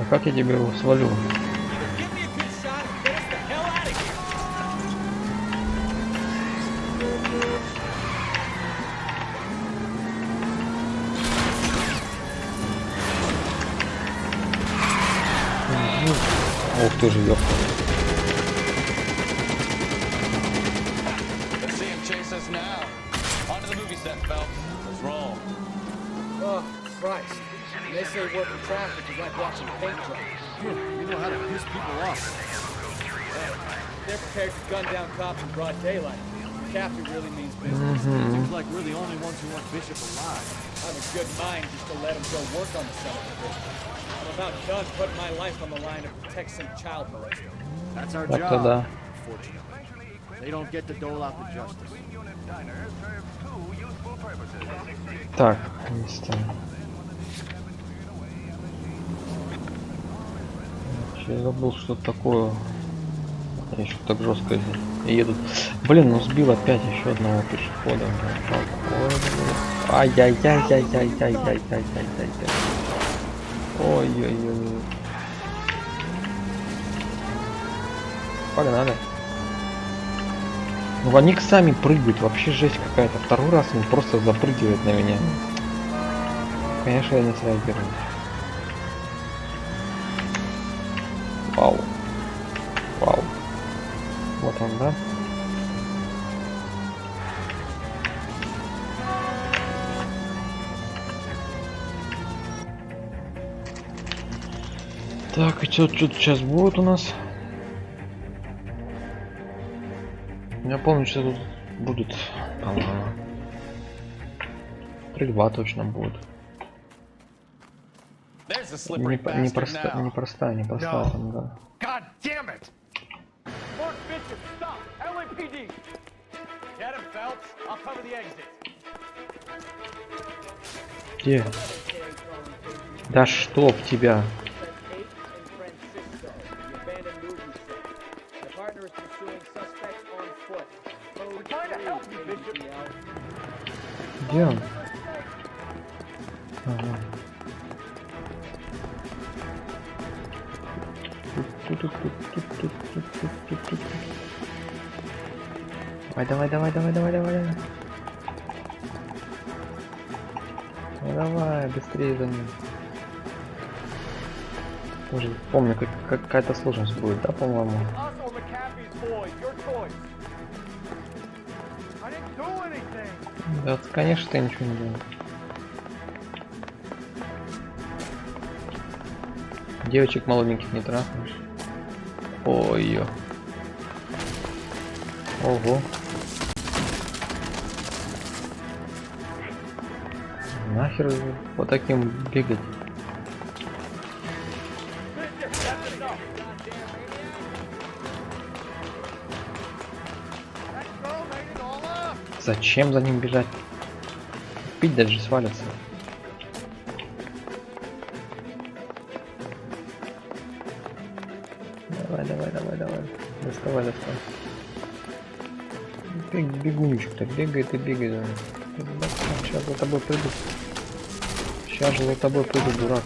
А как я тебе его свалю? Ух ты же, ёпта. Oh, Christ. They say working traffic is like watching paint dry. You know how to piss people off. They're prepared to gun down cops in broad daylight. The captain really means business. Seems like we're the only ones who want Bishop alive. I have a good mind just to let him go work on the son of a bitch. I'm about done putting my life on the line to protect some child molester. That's our job, unfortunately. They don't get to dole out the justice. Так, места. Я забыл, что такое. Я еще так жестко едут. Блин, ну сбил опять еще одного пешехода. Ай-яй-яй-яй-яй-яй-яй-яй-яй-яй. Ой-ой-ой. Погнали. Ну они сами прыгают, вообще жесть какая-то. Второй раз он просто запрыгивает на меня. Конечно, я не среагирую. Вау. Вау. Вот он, да? Так, и что тут сейчас будет у нас? Я помню, что тут будет, по-моему. Стрельба точно будет. Непростая там, да. God damn it! Mark Bishop, stop! LAPD! Get him, Phelps. I'll cover the exit. Где? Да чтоб тебя. Где он? Ага. Давай. Ну, давай, быстрее за ним. Тоже помню, какая-то сложность будет, да, по-моему? Да, конечно, ты ничего не делал. Девочек молоденьких не трахнешь. Ой-ё. Ого. Нахер по таким бегать? Зачем за ним бежать? Пить даже свалится. Давай. Доставай. Бегунчик так бегает и бегает. Сейчас за тобой придут. Сейчас же за тобой придут, дурак.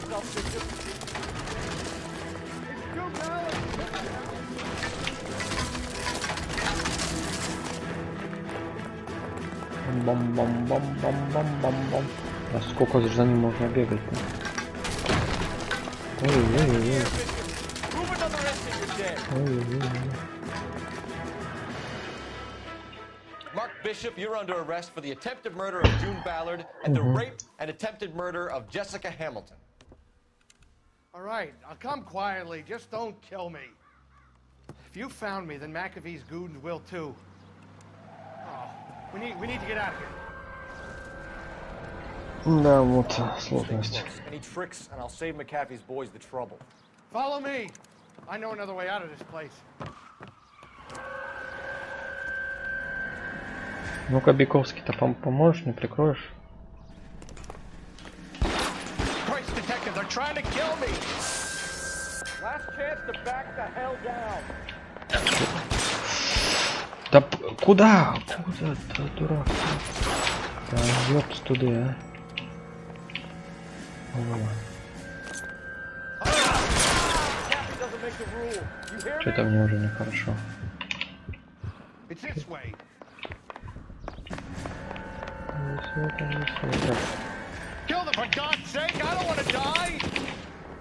Бам-бам-бам-бам-бам-бам-бам. А сколько же за ним можно бегать-то? Ой-ой-ой. Ой-ой-ой. Mark Bishop, you're under arrest for the attempted murder of June Ballard and the rape and attempted murder of Jessica Hamilton. All right, I'll come quietly. Just don't kill me. If you found me, then McAfee's goons will too. Oh, we need to get out of here. Да, вот сложность. Any tricks, and I'll save McAfee's boys the trouble. Follow me. I know another way out of this place. Ну-ка, Биковский-то поможешь, не прикроешь? Christ, detective, they're trying to kill me. Last chance to back the hell down. Да куда? Куда ты, дурак? Да, ёпс туда, а. Что-то мне уже нехорошо.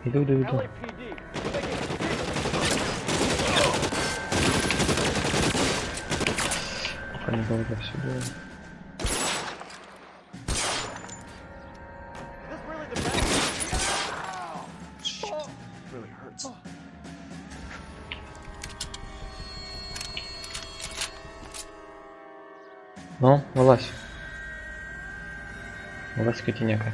Иду. Пока недолго все было. Ну, вылазь. Вылазь, котенека.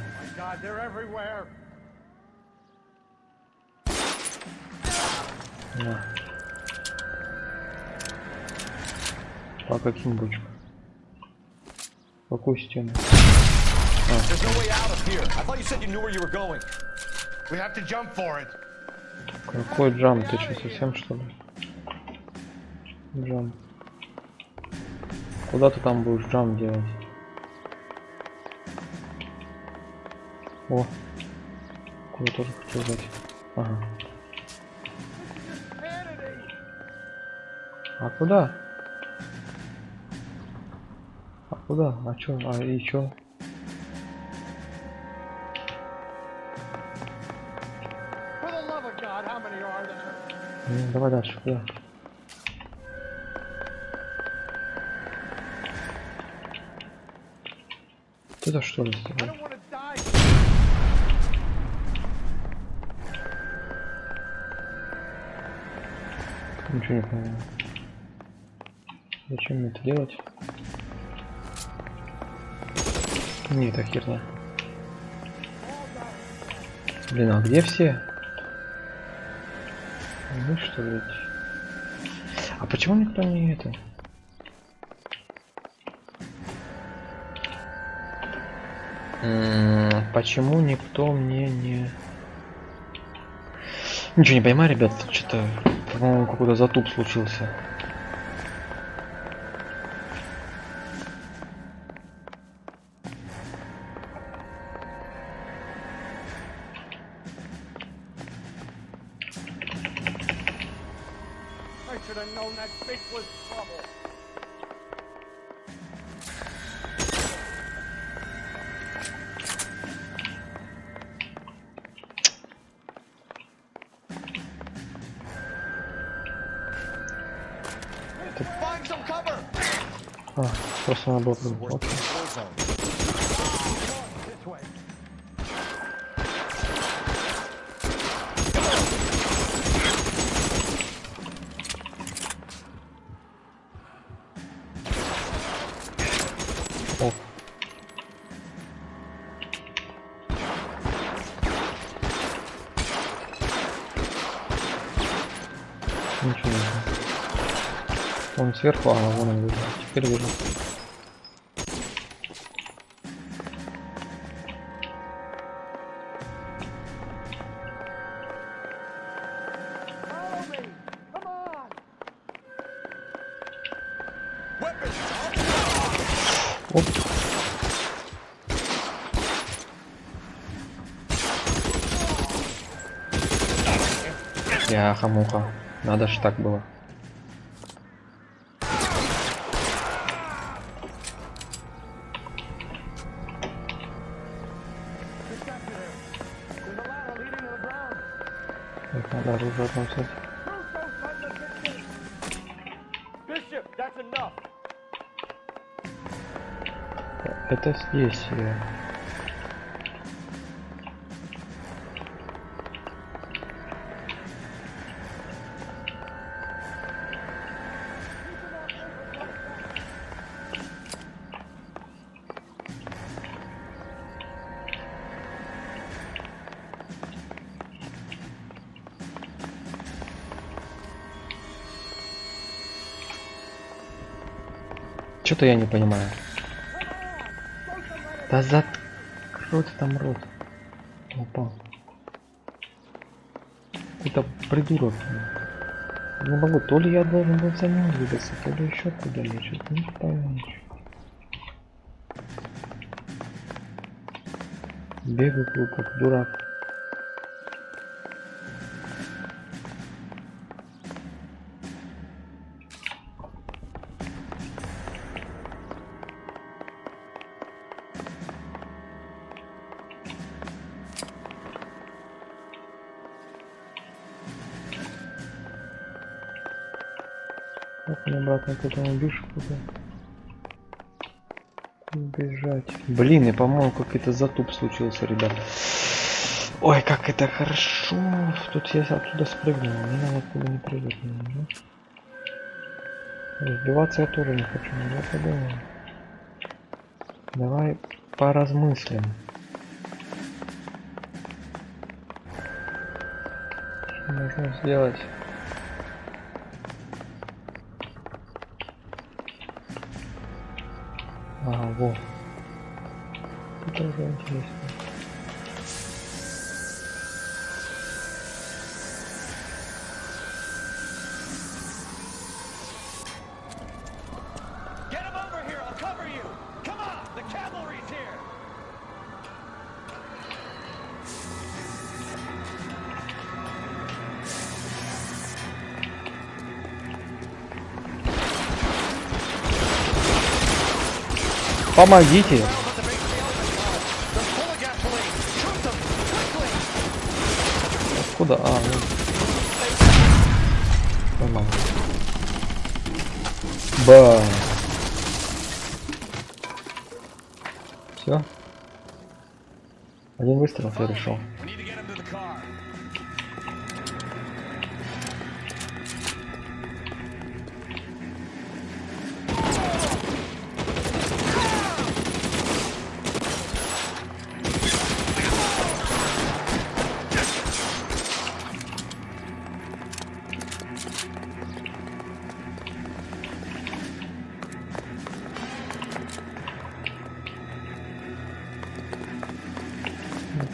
Да. По каким бочкам? По какую стену? Какой джамп? Ты что, совсем что ли? Джамп. Куда ты там будешь джамп делать? О, куда тоже хотел взять. Ага. А куда? А куда? А чё? А и чё? Давай дальше, куда? Туда что ли с тобой? Ничего не понял. Зачем мне это делать? Не, это херня. Блин, а где все? Ну что ли? А почему никто не это? Почему никто мне не... Ничего не поймаю, ребят, что-то, по-моему, какой-то затуп случился. А, просто надо было прыгнуть. О. Ничего не знаю. Он сверху, а вон он вижу. Теперь вижу. Оп. Яха-муха. Надо ж так было. Так, надо оружие относить. Это здесь. Что-то я не понимаю. Да закрой там рот. Опа. Это придурок. Не могу, то ли я должен был за ним двигаться, то ли еще куда-нибудь. Не пойму. Бегаю как дурак. Как мне обратно к этому бишку бежать? Блин, и по-моему какой-то затуп случился, ребят. Ой, как это хорошо. Тут я оттуда спрыгнул. Не надо оттуда не прыгать. Разбиваться я тоже не хочу. Я подумаю. Давай поразмыслим. Что можно сделать? Ага, во. Это уже интересно. Помогите! Откуда? А, ну. Поймал. Бам! Все? Один выстрел я решил.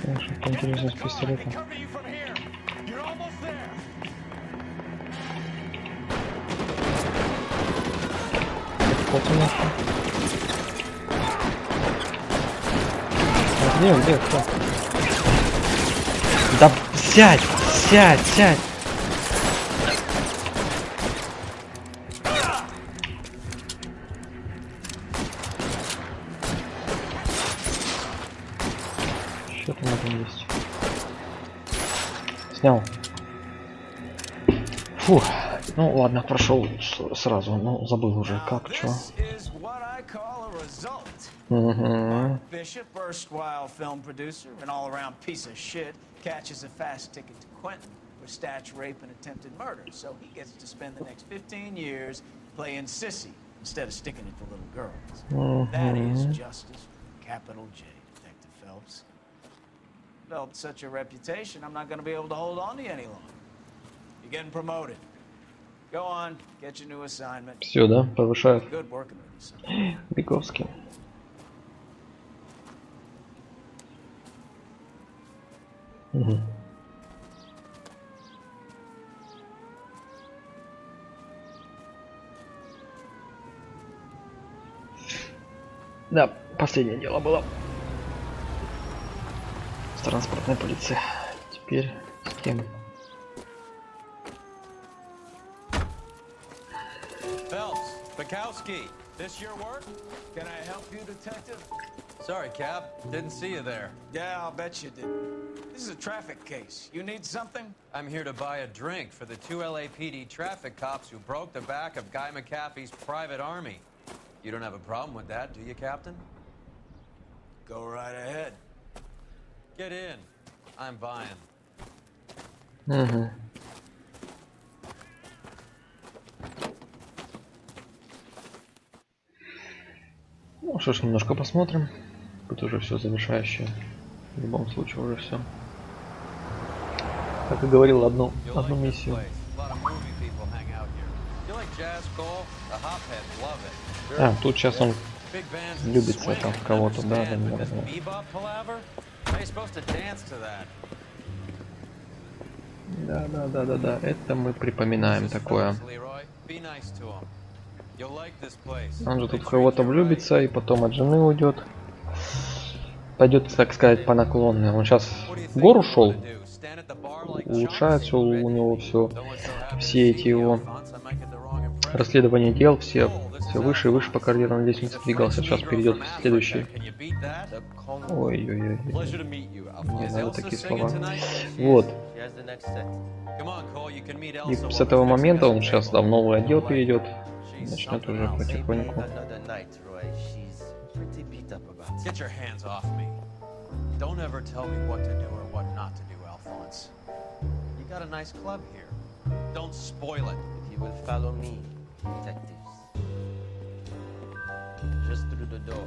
Конечно, интересно с пистолетом. Где, кто? Да сядь! Сядь! Что там этом есть? Снял. Фу. Ну ладно, прошел сразу. Ну, забыл уже как, что. Mark Bishop, erstwhile film producer, an all-around piece of shit, catches a fast ticket to Quentin for snatch, rape, and attempted murder. So he gets to spend the next 15 years playing sissy instead of sticking it to little girls. That is justice, capital J, Detective Phelps. Developed such a reputation, I'm not going to be able to hold on to you any longer. You're getting promoted. Go on, get your new assignment. Все, да, повышают. Good working with you, son. Биковский. Угу. Да, последнее дело было с транспортной полицией. Теперь с кем? Phelps, Bukowski, this your work? Can I help you, detective? Sorry, Cap. Didn't see you there. Yeah, I'll bet you did. This is a traffic case. You need something? I'm here to buy a drink for the 2 LAPD traffic cops who broke the back of Guy McAfee's private army. You don't have a problem with that, do you, Captain? Go right ahead. Get in. I'm buying. Угу. Ну что ж, немножко посмотрим. Тут уже все завершающее. В любом случае уже все. Как и говорил, одну миссию. А, тут сейчас он влюбится там в кого-то, да, наверное. Да, это мы припоминаем такое. Он же тут в кого-то влюбится и потом от жены уйдет. Пойдет, так сказать, по наклонной. Он сейчас в гору шел. Улучшается у него все эти его расследования дел, все выше и выше по карьерной лестнице двигался. Сейчас перейдет в следующий. Ой-ой-ой. Не надо такие слова. Вот. И с этого момента он сейчас в новый отдел перейдет. Начнет уже потихоньку. Get your hands off me. Don't ever tell me what to do or what not to do, Alphonse. You got a nice club here. Don't spoil it. If you will follow me, detectives. Just through the door.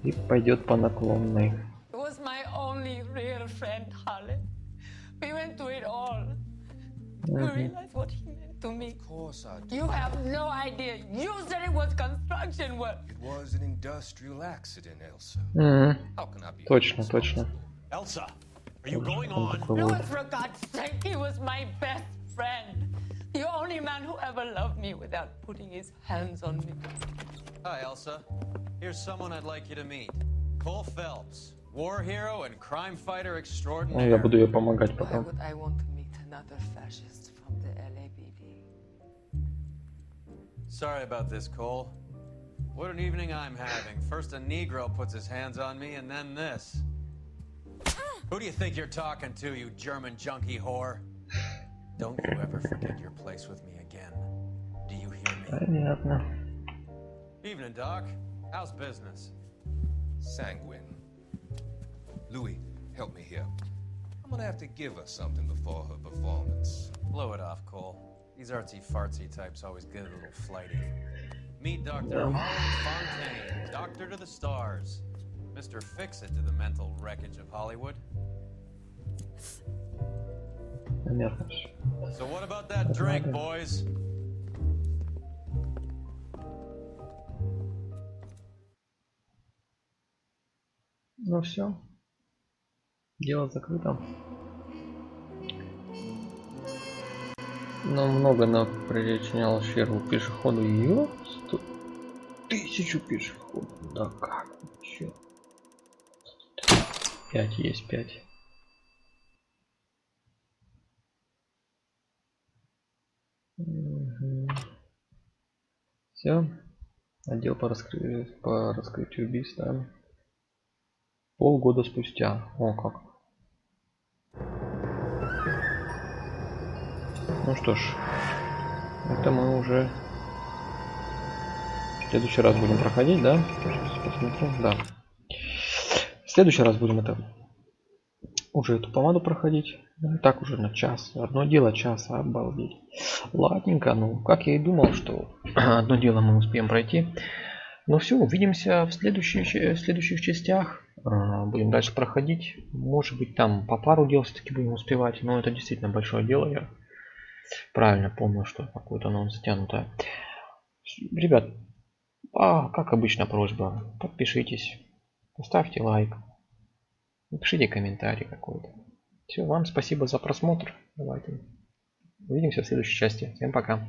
И пойдет по наклонной. He was my only real friend, Harlan. We went through it all. You realize what he meant to me? Of course I do. You have no idea. You said it was construction work. It was an industrial accident, Elsa. How can I be? Точно. Elsa, are you going on? Louis, for God's sake, he was my best friend. The only man who ever loved me without putting his hands on me. Hi, Elsa. Here's someone I'd like you to meet. Coul Felips, war hero and crime fighter extraordinaire. Я буду ей помогать потом. Why would I want to meet another fascist from the LAPD? Sorry about this, Coul. What an evening I'm having. First a Negro puts his hands on me, and then this. Who do you think you're talking to, you German junkie whore? Don't you ever forget your place with me again. Do you hear me? Понятно. Evening, Doc. How's business? Sanguine. Louis, help me here. I'm gonna have to give her something before her performance. Blow it off, Coul. These artsy-fartsy types always get a little flighty. Meet Dr. Holland Fontaine, doctor to the stars. Mr. Fix-It to the mental wreckage of Hollywood. Понятно. So what about that drink, boys? Ну все. Дело закрыто. Но много причинял ущербу пешеходу. 1000 пешеходов. Да как? Чё? 5 есть 5. Все. Отдел по раскрытию убийств, да. Полгода спустя. О как. Ну что ж. Это мы уже в следующий раз будем проходить, да? Сейчас посмотрю. Да. В следующий раз будем уже эту помаду проходить. Так уже на час. Одно дело час, обалдеть. Ладненько, ну как я и думал, что одно дело мы успеем пройти. Ну все, увидимся в следующих частях. Будем дальше проходить. Может быть там по пару дел все-таки будем успевать. Но это действительно большое дело. Я правильно помню, что какое-то оно затянутое. Ребят, как обычно просьба. Подпишитесь. Поставьте лайк. Напишите комментарий какой-то. Все, вам спасибо за просмотр. Давайте увидимся в следующей части. Всем пока.